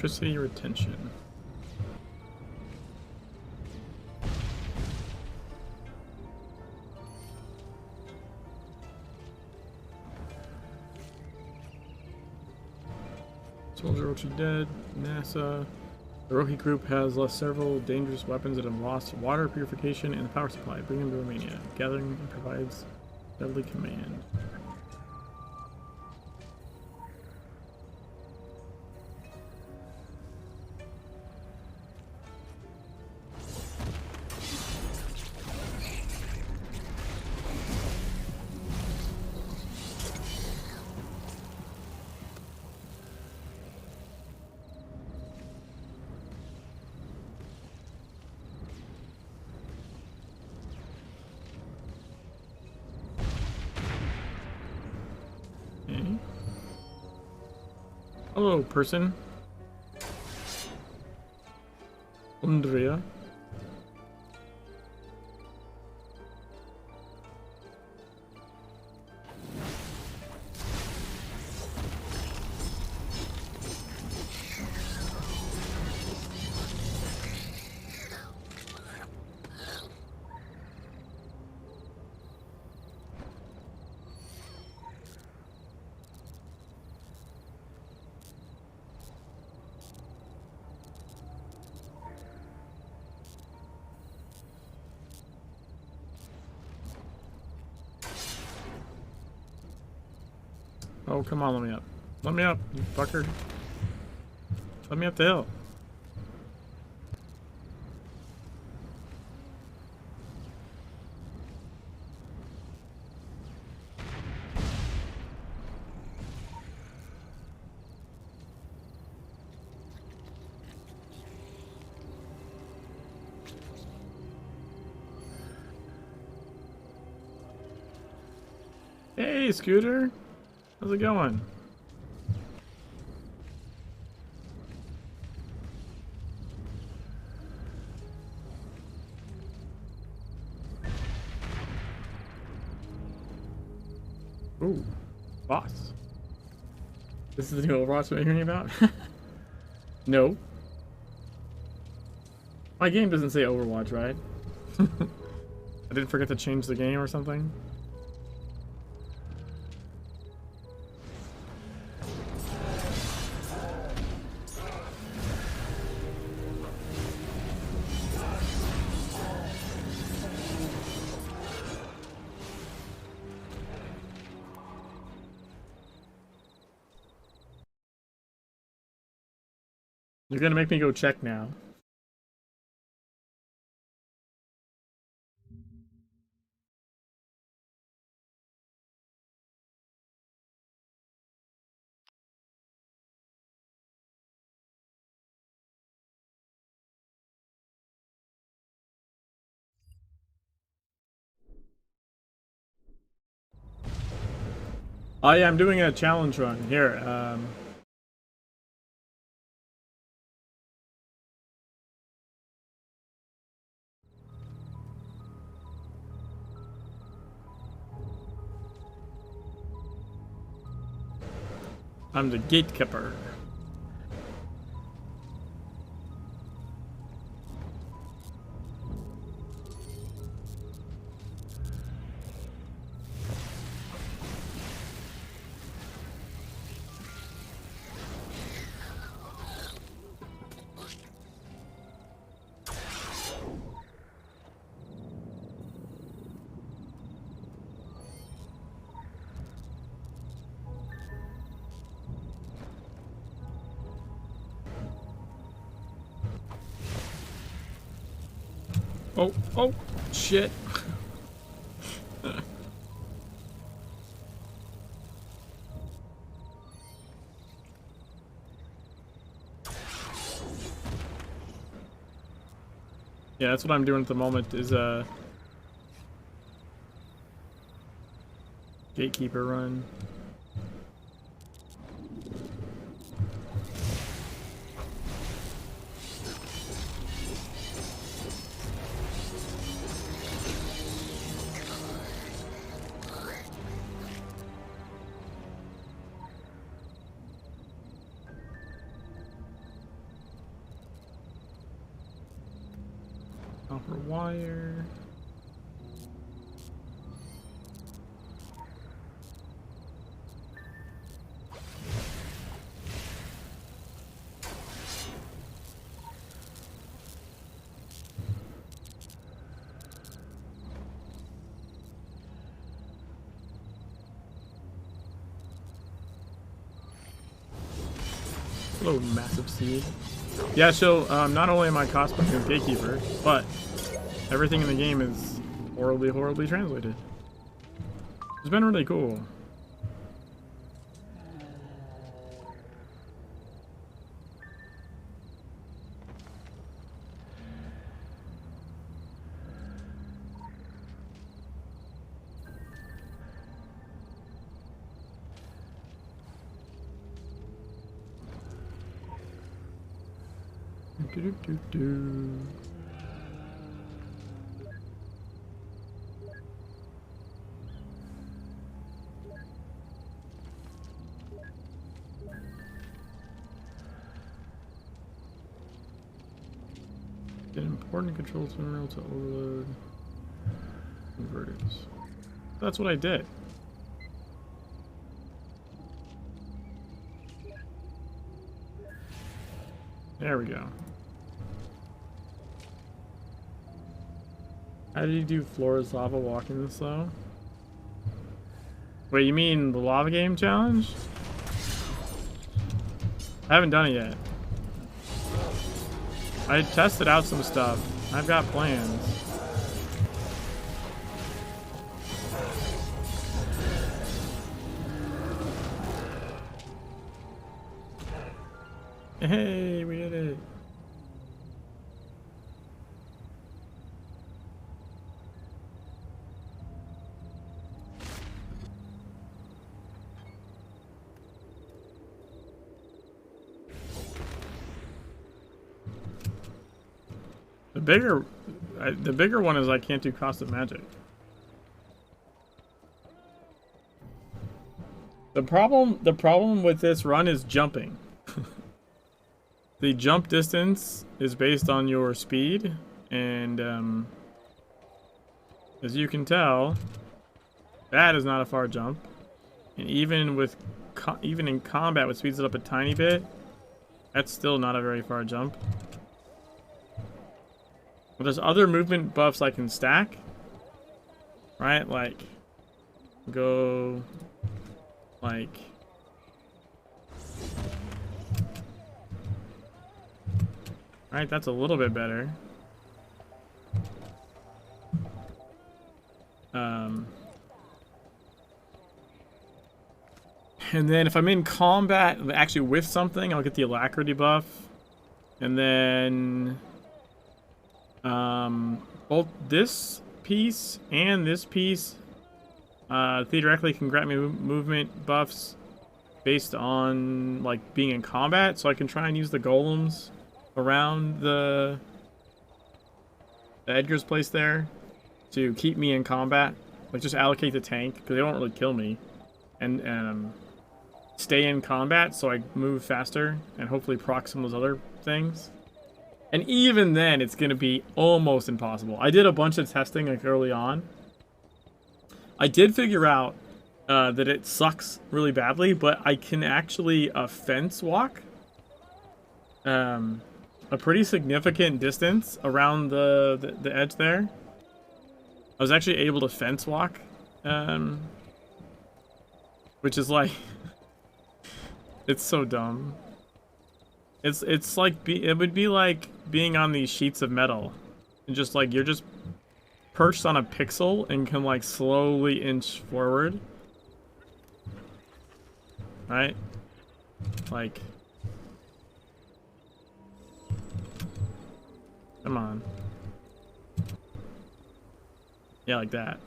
Electricity retention. Soldier Rochi dead. NASA. The Rohi group has lost several dangerous weapons that have lost water purification and the power supply. Bring them to Romania. Gathering provides deadly command. Hello, person. Andrea. Oh, come on, let me up. Let me up, you fucker. Let me up the hill. Hey, Scooter. How's it going? Ooh, boss. This is the new Overwatch we're hearing about? No. My game doesn't say Overwatch, right? I didn't forget to change the game or something. You're gonna make me go check now. Oh yeah, I'm doing a challenge run. Here, I'm the Gatekeeper. Oh, oh, shit. Yeah, that's what I'm doing at the moment is Gatekeeper run. Copper wire. Hello, massive seed. Yeah, so not only am I cosplaying as Gatekeeper, but everything in the game is horribly, horribly translated. It's been really cool. Do-do-do-do. Get important control terminal to overload converters. That's what I did. There we go. How did you do Flora's lava walking this though? Wait, you mean the lava game challenge? I haven't done it yet. I tested out some stuff. I've got plans. Hey, we did it. The bigger one is I can't do cost of magic. The problem with this run is jumping. The jump distance is based on your speed, and as you can tell, that is not a far jump. And even in combat, which speeds it up a tiny bit, that's still not a very far jump. But there's other movement buffs I can stack, right? Like, go, like, right, that's a little bit better. And then if I'm in combat, actually with something, I'll get the alacrity buff. And then both this piece and this piece theoretically can grant me movement buffs based on like being in combat, so I can try and use the golems around the Edgar's place there to keep me in combat. Like just allocate the tank because they don't really kill me, and stay in combat so I move faster and hopefully proc some of those other things. And even then, it's going to be almost impossible. I did a bunch of testing like early on. I did figure out that it sucks really badly, but I can actually fence walk a pretty significant distance around the edge there. I was actually able to fence walk, which is like, it's so dumb. It's like it would be like being on these sheets of metal, and just like you're just perched on a pixel and can like slowly inch forward, right? Like, come on, yeah, like that.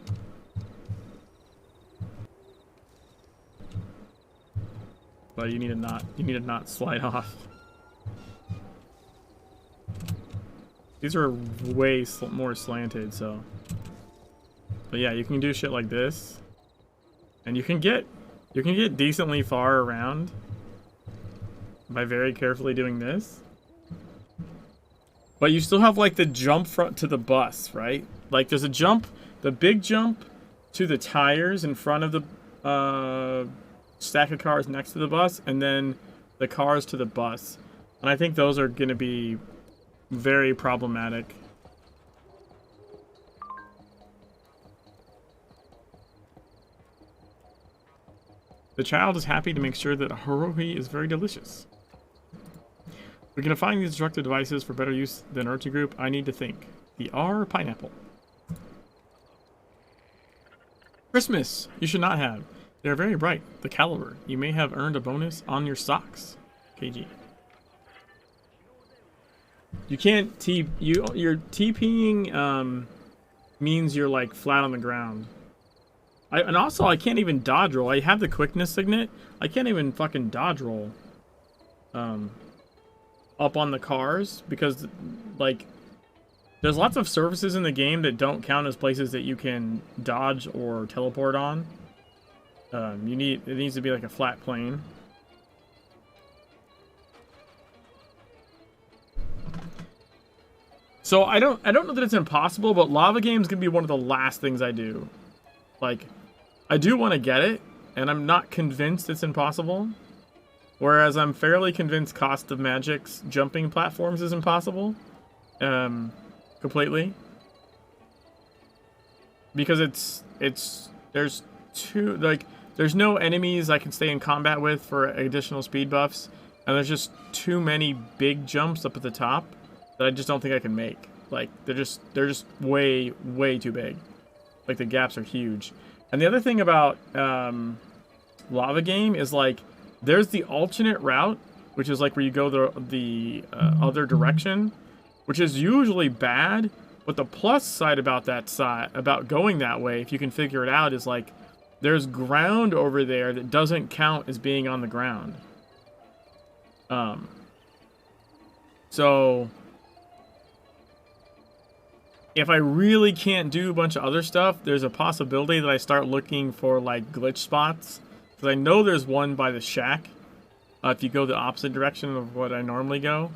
But you need to not slide off. These are way more slanted, so. But yeah, you can do shit like this, and you can get decently far around by very carefully doing this. But you still have like the jump front to the bus, right? Like there's a jump, the big jump to the tires in front of the stack of cars next to the bus, and then the cars to the bus. And I think those are going to be very problematic. The child is happy to make sure that Haruhi is very delicious. We're going to find these destructive devices for better use than Urchi Group. I need to think. The R pineapple. Christmas! You should not have. They're very bright. The caliber. You may have earned a bonus on your socks. KG. You can't you're TPing means you're like flat on the ground. And also I can't even dodge roll. I have the quickness signet. I can't even fucking dodge roll up on the cars because like there's lots of surfaces in the game that don't count as places that you can dodge or teleport on. It needs to be like a flat plane. So I don't know that it's impossible, but lava games can be one of the last things I do. Like, I do want to get it, and I'm not convinced it's impossible. Whereas I'm fairly convinced Cost of Magic's jumping platforms is impossible. Completely. Because there's two, like, there's no enemies I can stay in combat with for additional speed buffs, and there's just too many big jumps up at the top that I just don't think I can make. Like, they're just way too big. Like, the gaps are huge. And the other thing about Lava Game is, like, there's the alternate route, which is like where you go the other direction, which is usually bad. But the plus side about about going that way, if you can figure it out, is like there's ground over there that doesn't count as being on the ground. So if I really can't do a bunch of other stuff, there's a possibility that I start looking for like glitch spots. Because I know there's one by the shack. If you go the opposite direction of what I normally go.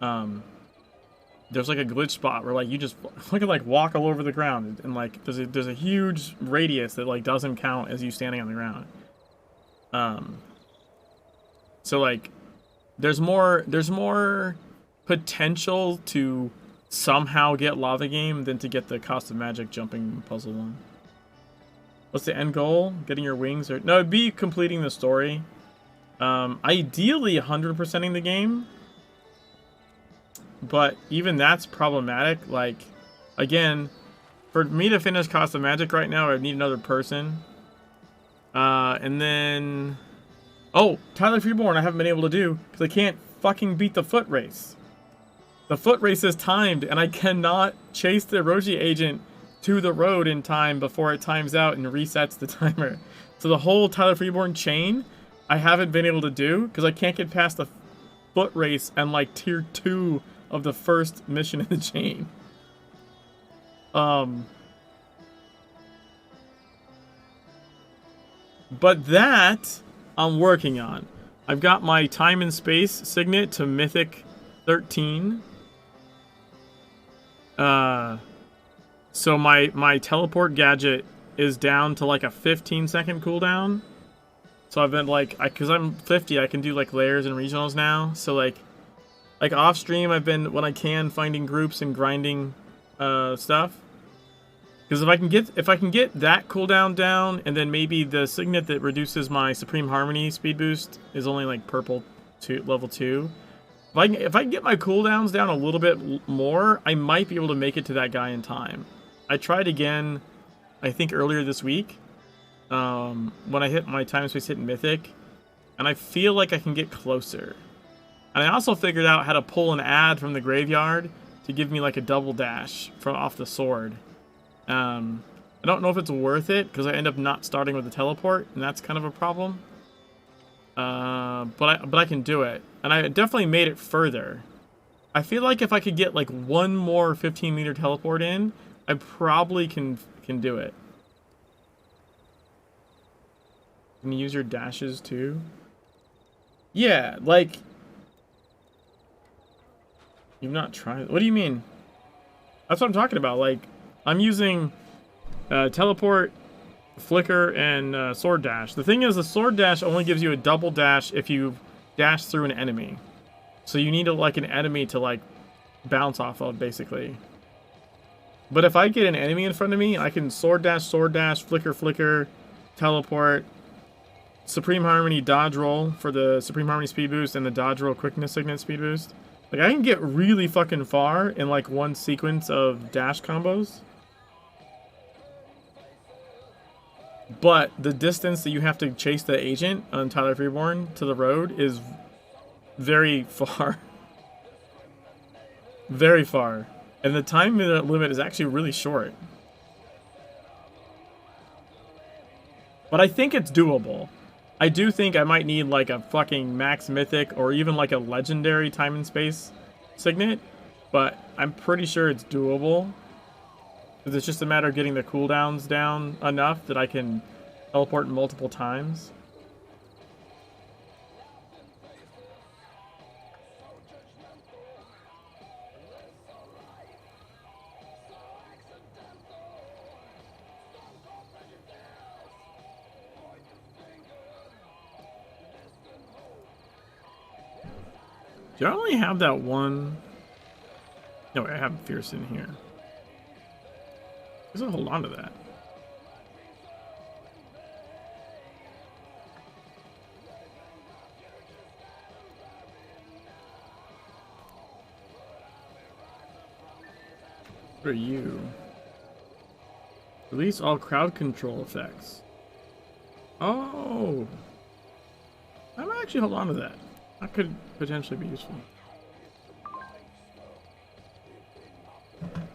There's like a glitch spot where like you just can like walk all over the ground. And like there's a huge radius that like doesn't count as you standing on the ground. So like there's more potential to somehow get Lava Game than to get the Cost of Magic jumping puzzle one. What's the end goal? Getting your wings? Or no, it'd be completing the story. Ideally 100%ing the game. But even that's problematic. Like, again, for me to finish Cost of Magic right now, I'd need another person. And then... Oh, Tyler Freeborn I haven't been able to do because I can't fucking beat the foot race. The foot race is timed, and I cannot chase the Roji agent to the road in time before it times out and resets the timer. So the whole Tyler Freeborn chain, I haven't been able to do because I can't get past the foot race and like tier 2 of the first mission in the chain. But that I'm working on. I've got my time and space signet to Mythic 13. So my teleport gadget is down to like a 15-second cooldown. So I've been like, because I'm 50, I can do like layers and regionals now. So like off stream, I've been, when I can, finding groups and grinding stuff. Because if I can get that cooldown down, and then maybe the signet that reduces my Supreme Harmony speed boost is only like purple to level 2. If I can get my cooldowns down a little bit more, I might be able to make it to that guy in time. I tried again, I think earlier this week, when I hit my time space hit Mythic, and I feel like I can get closer. And I also figured out how to pull an ad from the graveyard to give me like a double dash from off the sword. I don't know if it's worth it because I end up not starting with the teleport, and that's kind of a problem. But I can do it, and I definitely made it further. I feel like if I could get like one more 15-meter teleport in, I probably can do it. Can you use your dashes too? Yeah, like you've not tried. What do you mean? That's what I'm talking about. Like I'm using teleport, flicker, and sword dash. The thing is, the sword dash only gives you a double dash if you dash through an enemy. So you need like an enemy to like bounce off of, basically. But if I get an enemy in front of me, I can sword dash, flicker, flicker, teleport, Supreme Harmony dodge roll for the Supreme Harmony speed boost, and the dodge roll quickness signet speed boost. Like I can get really fucking far in like one sequence of dash combos. But the distance that you have to chase the agent on Tyler Freeborn to the road is very far. Very far. And the time limit is actually really short. But I think it's doable. I do think I might need like a fucking max mythic or even like a legendary time and space signet. But I'm pretty sure it's doable. Because it's just a matter of getting the cooldowns down enough that I can teleport multiple times. Do I only have that one? No, I have Fierce in here. I guess I'll hold on to that. What are you? Release all crowd control effects. Oh! I might actually hold on to that. That could potentially be useful.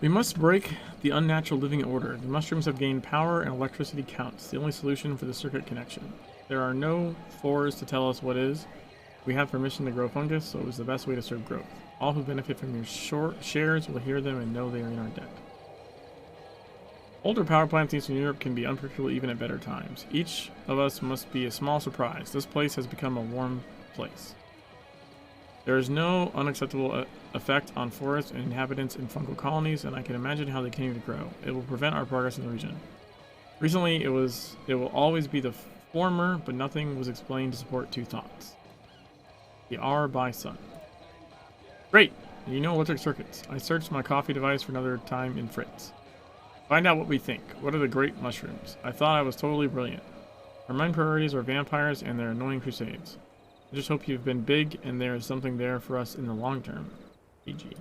We must break the unnatural living order. The mushrooms have gained power and electricity counts. The only solution for the circuit connection. There are no fours to tell us what is. We have permission to grow fungus, so it was the best way to serve growth. All who benefit from your shares will hear them and know they are in our debt. Older power plants in Eastern Europe can be unpredictable even at better times. Each of us must be a small surprise. This place has become a warm place. There is no unacceptable effect on forests and inhabitants in fungal colonies, and I can imagine how they continue to grow. It will prevent our progress in the region. Recently, it will always be the former, but nothing was explained to support two thoughts. The R by sun. Great! You know electric circuits. I searched my coffee device for another time in Fritz. Find out what we think. What are the great mushrooms? I thought I was totally brilliant. Our main priorities are vampires and their annoying crusades. I just hope you've been big and there is something there for us in the long term. GG.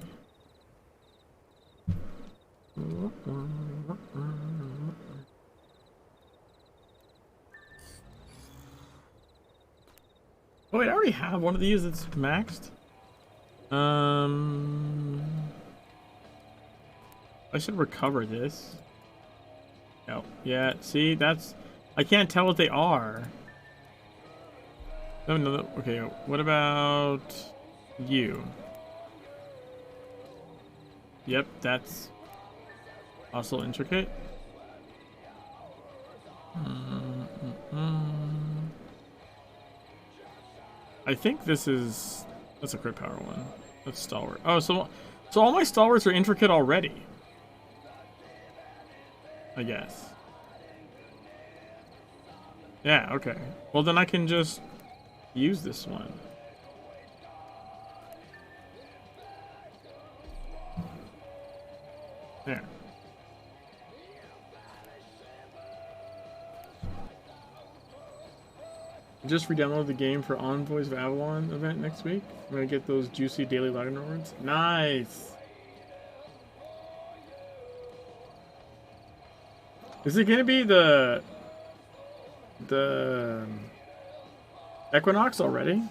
Oh wait, I already have one of these that's maxed. I should recover this. Oh, yeah, see, that's... I can't tell what they are. Oh, no, okay, what about you? Yep, that's also intricate. I think this is... That's a crit power one. That's stalwart. Oh, so all my stalwarts are intricate already. I guess. Yeah, okay. Well, then I can just use this one. There. Just re-download the game for Envoys of Avalon event next week. I'm gonna get those juicy daily login rewards. Nice! Is it gonna be the Equinox already?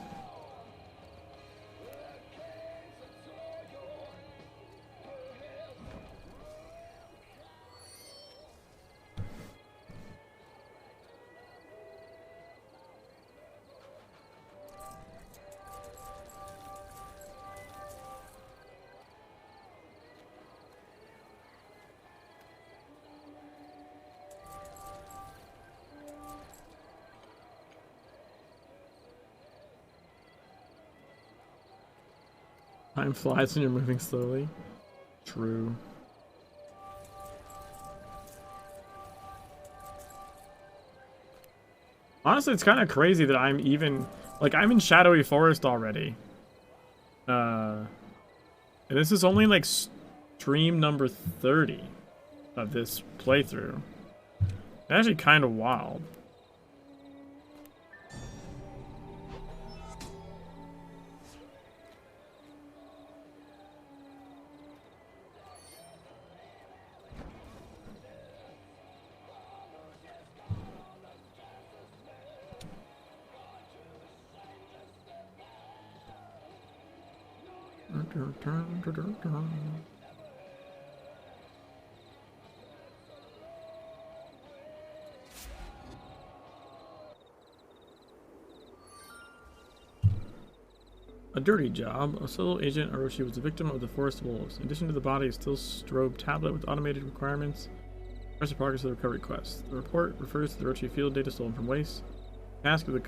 Time flies when you're moving slowly. True. Honestly, it's kind of crazy that I'm even... Like, I'm in Shadowy Forest already. And this is only, like, stream number 30 of this playthrough. It's actually kind of wild. A dirty job. A solo agent, Orochi, was a victim of the forest wolves. In addition to the body, a still strobe tablet with automated requirements. Press the progress of the recovery quest. The report refers to the Orochi field data stolen from waste. The task of the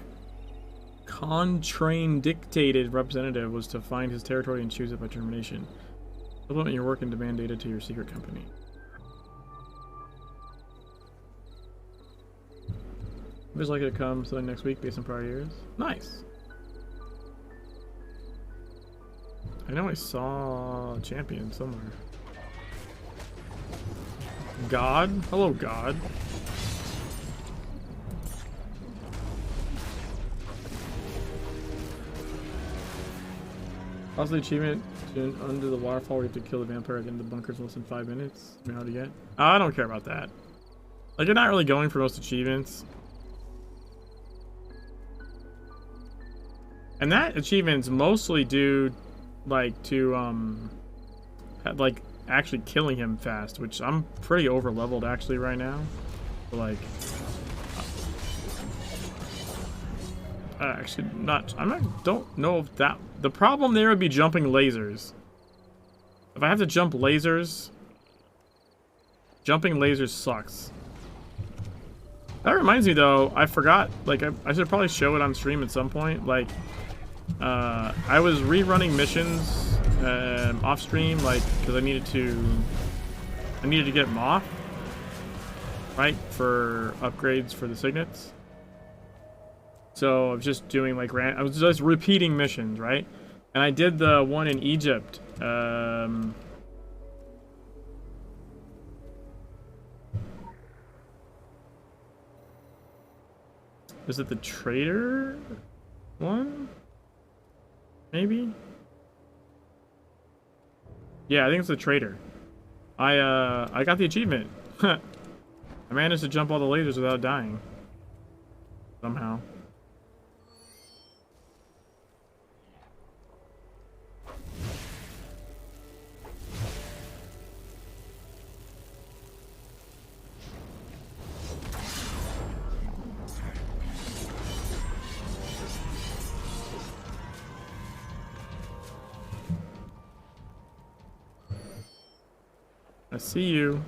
Contrain dictated representative was to find his territory and choose it by termination. Supplement your work and demand data to your secret company. There's likely to come something next week based on prior years. Nice. I know I saw a champion somewhere. God? Hello, God. Also, the achievement under the waterfall where you have to kill the vampire at the end of the bunkers in less than 5 minutes. You know how to get? I don't care about that. Like, you're not really going for most achievements. And that achievement's mostly due, like, to, like, actually killing him fast, which I'm pretty over-leveled, actually, right now. But, like... actually, don't know if that... The problem there would be jumping lasers. If I have to jump lasers... Jumping lasers sucks. That reminds me, though, I forgot, like, I should probably show it on stream at some point. Like, I was rerunning missions off stream, like, because I needed to get Moth, right, for upgrades for the signets. So I was just doing, like, I was just repeating missions, right? And I did the one in Egypt. Was it the trader one? Maybe? Yeah, I think it's the trader. I got the achievement. I managed to jump all the lasers without dying. Somehow. I see you.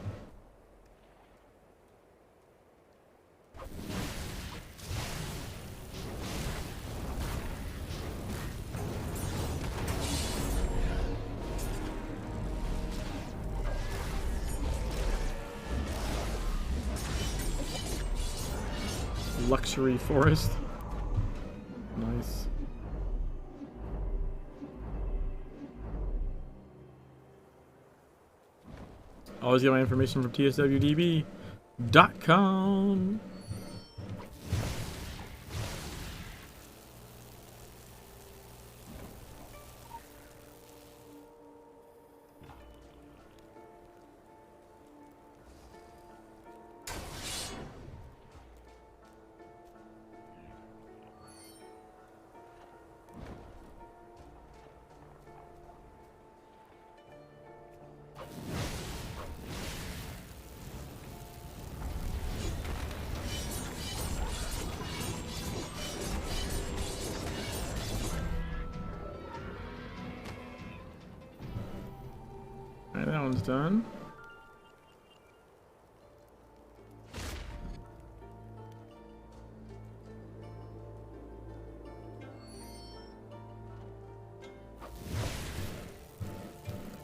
Luxury forest. Nice. Always get my information from tswdb.com. Alright, that one's done.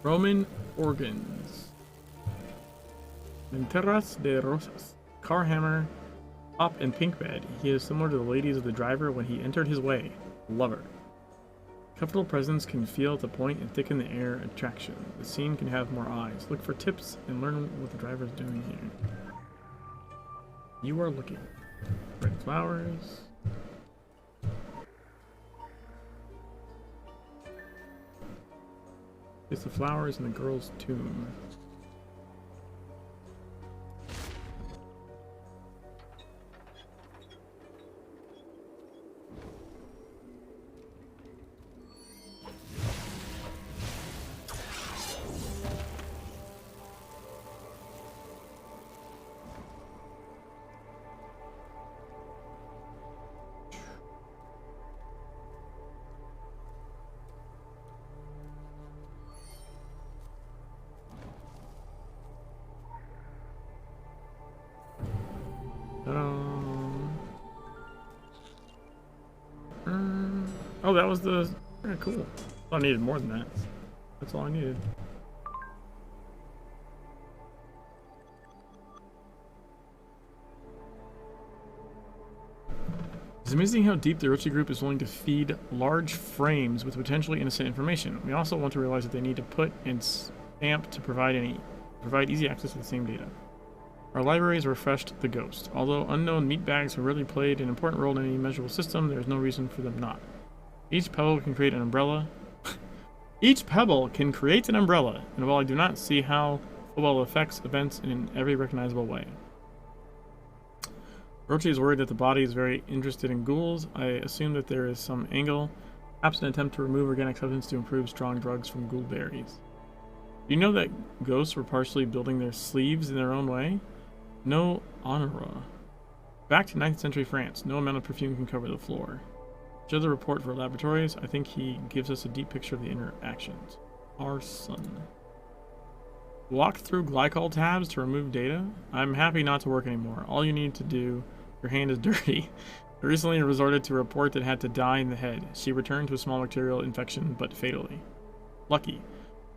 Roman organs. Venteras de Rosas. Car hammer. Top and pink bed. He is similar to the ladies of the driver when he entered his way. Lover. Comfortable presence can feel the point and thicken the air attraction. The scene can have more eyes. Look for tips and learn what the driver is doing here. You are looking. Red flowers. It's the flowers in the girl's tomb. Oh, that was the... Yeah, cool. I needed more than that. That's all I needed. It's amazing how deep the Orochi group is willing to feed large frames with potentially innocent information. We also want to realize that they need to put and stamp to provide easy access to the same data. Our libraries refreshed the Ghost. Although unknown meat bags have really played an important role in any measurable system, there is no reason for them not. Each pebble can create an umbrella. Each pebble can create an umbrella, and while I do not see how football affects events in every recognizable way. Roche is worried that the body is very interested in ghouls. I assume that there is some angle, perhaps an attempt to remove organic substance to improve strong drugs from ghoul berries. Do you know that ghosts were partially building their sleeves in their own way? No honora. Back to 9th century France. No amount of perfume can cover the floor. Show the report for laboratories. I think he gives us a deep picture of the interactions. Our son. Walk through glycol tabs to remove data? I'm happy not to work anymore. All you need to do, your hand is dirty. I recently resorted to a report that had to die in the head. She returned to a small bacterial infection, but fatally. Lucky.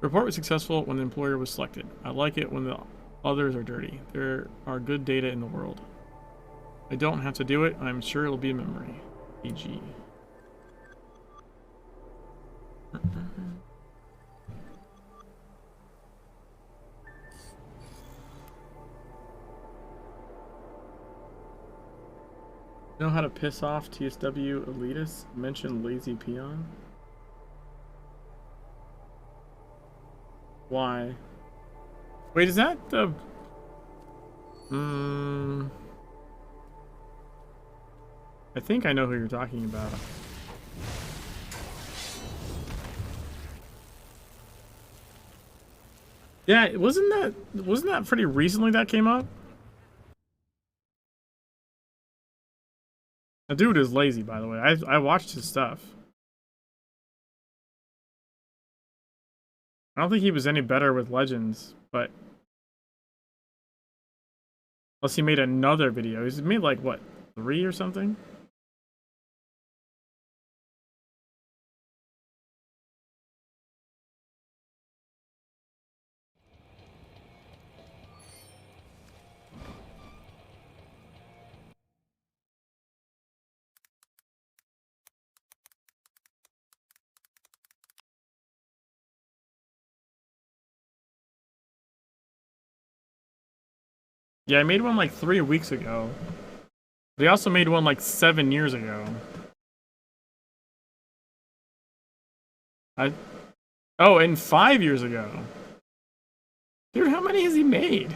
The report was successful when the employer was selected. I like it when the others are dirty. There are good data in the world. I don't have to do it. I'm sure it'll be a memory. PG. Know how to piss off TSW elitists? Mention lazy peon. Why? Wait, is that the... I think I know who you're talking about. Yeah, wasn't that pretty recently that came up? The dude is lazy, by the way. I watched his stuff. I don't think he was any better with Legends, but... Unless he made another video. He's made like, what, 3 or something? Yeah, I made one like 3 weeks ago. They also made one like 7 years ago. Oh, and 5 years ago. Dude, how many has he made?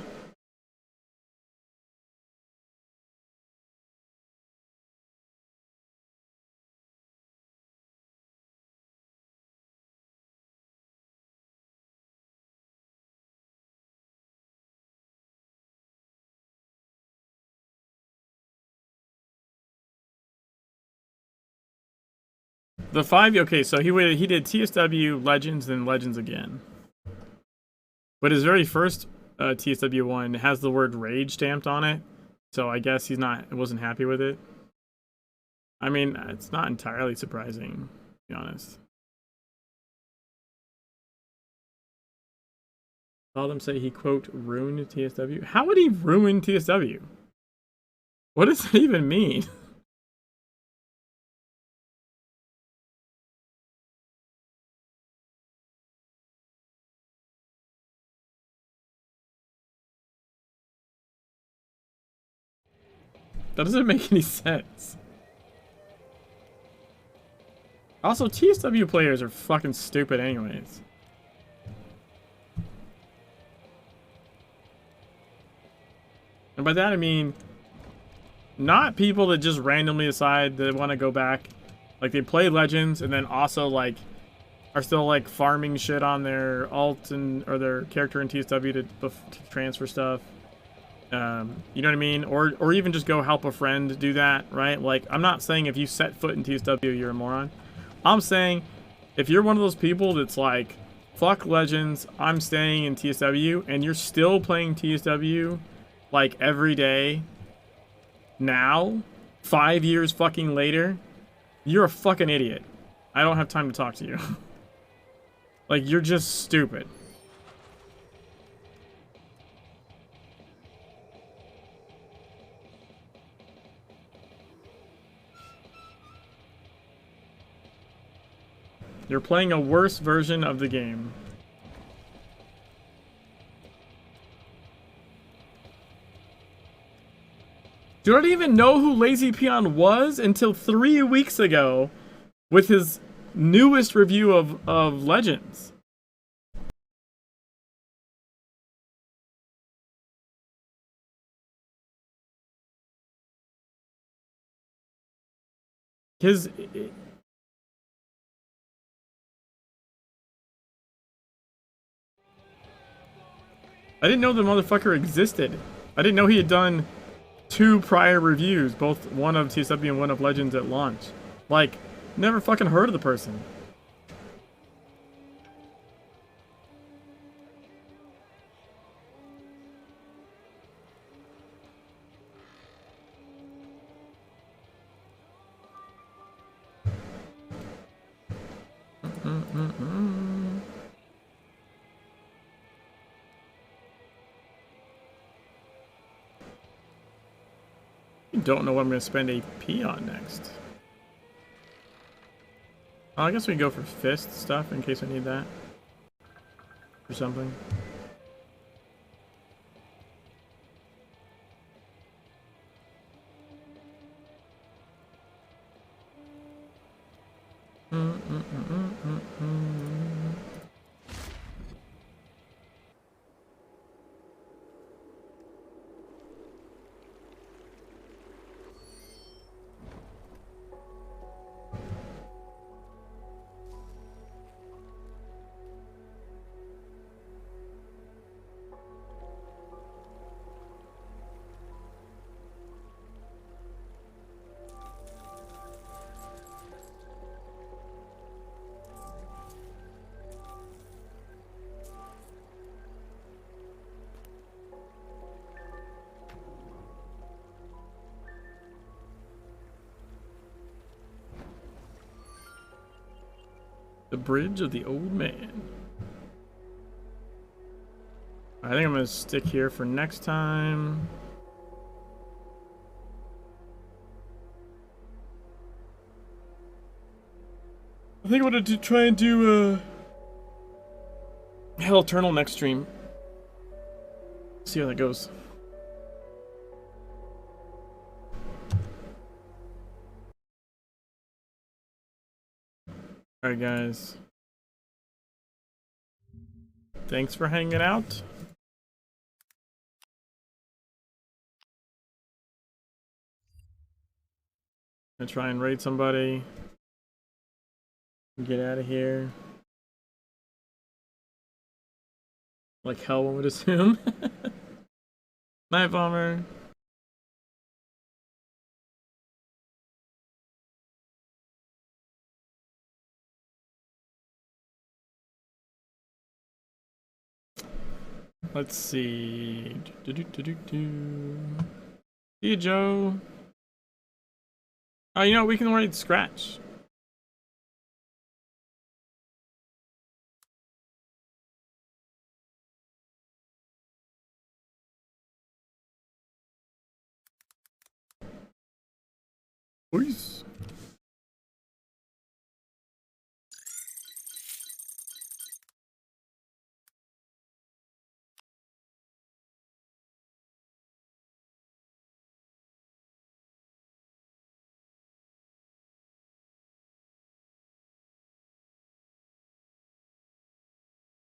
The 5, okay, so he did TSW, Legends, then Legends again. But his very first TSW one has the word rage stamped on it. So I guess he wasn't happy with it. I mean, it's not entirely surprising, to be honest. Saw them say he, quote, ruined TSW. How would he ruin TSW? What does that even mean? That doesn't make any sense. Also, TSW players are fucking stupid anyways. And by that I mean, not people that just randomly decide they want to go back. Like, they play Legends and then also, like, are still, like, farming shit on their alt or their character in TSW to transfer stuff. You know what I mean? Or even just go help a friend do that, right? Like, I'm not saying if you set foot in TSW, you're a moron. I'm saying if you're one of those people that's like, fuck Legends, I'm staying in TSW, and you're still playing TSW, like, every day, now, 5 years fucking later, you're a fucking idiot. I don't have time to talk to you. Like, you're just stupid. You're playing a worse version of the game. Do not even know who Lazy Peon was until 3 weeks ago with his newest review of Legends. His I didn't know the motherfucker existed. I didn't know he had done 2 prior reviews, both one of TSW and one of Legends at launch. Like, never fucking heard of the person. Don't know what I'm going to spend AP on next. I guess we can go for fist stuff in case I need that. Or something. The Bridge of the Old Man. I think I'm going to stick here for next time. I think I'm going to try and do Hell Eternal next stream. See how that goes. Alright guys. Thanks for hanging out. I'm gonna try and raid somebody. Get out of here. Like hell, one would assume. Night Bomber. Let's see. See you, Joe. Oh, you know, we can raid Scratch. Peace.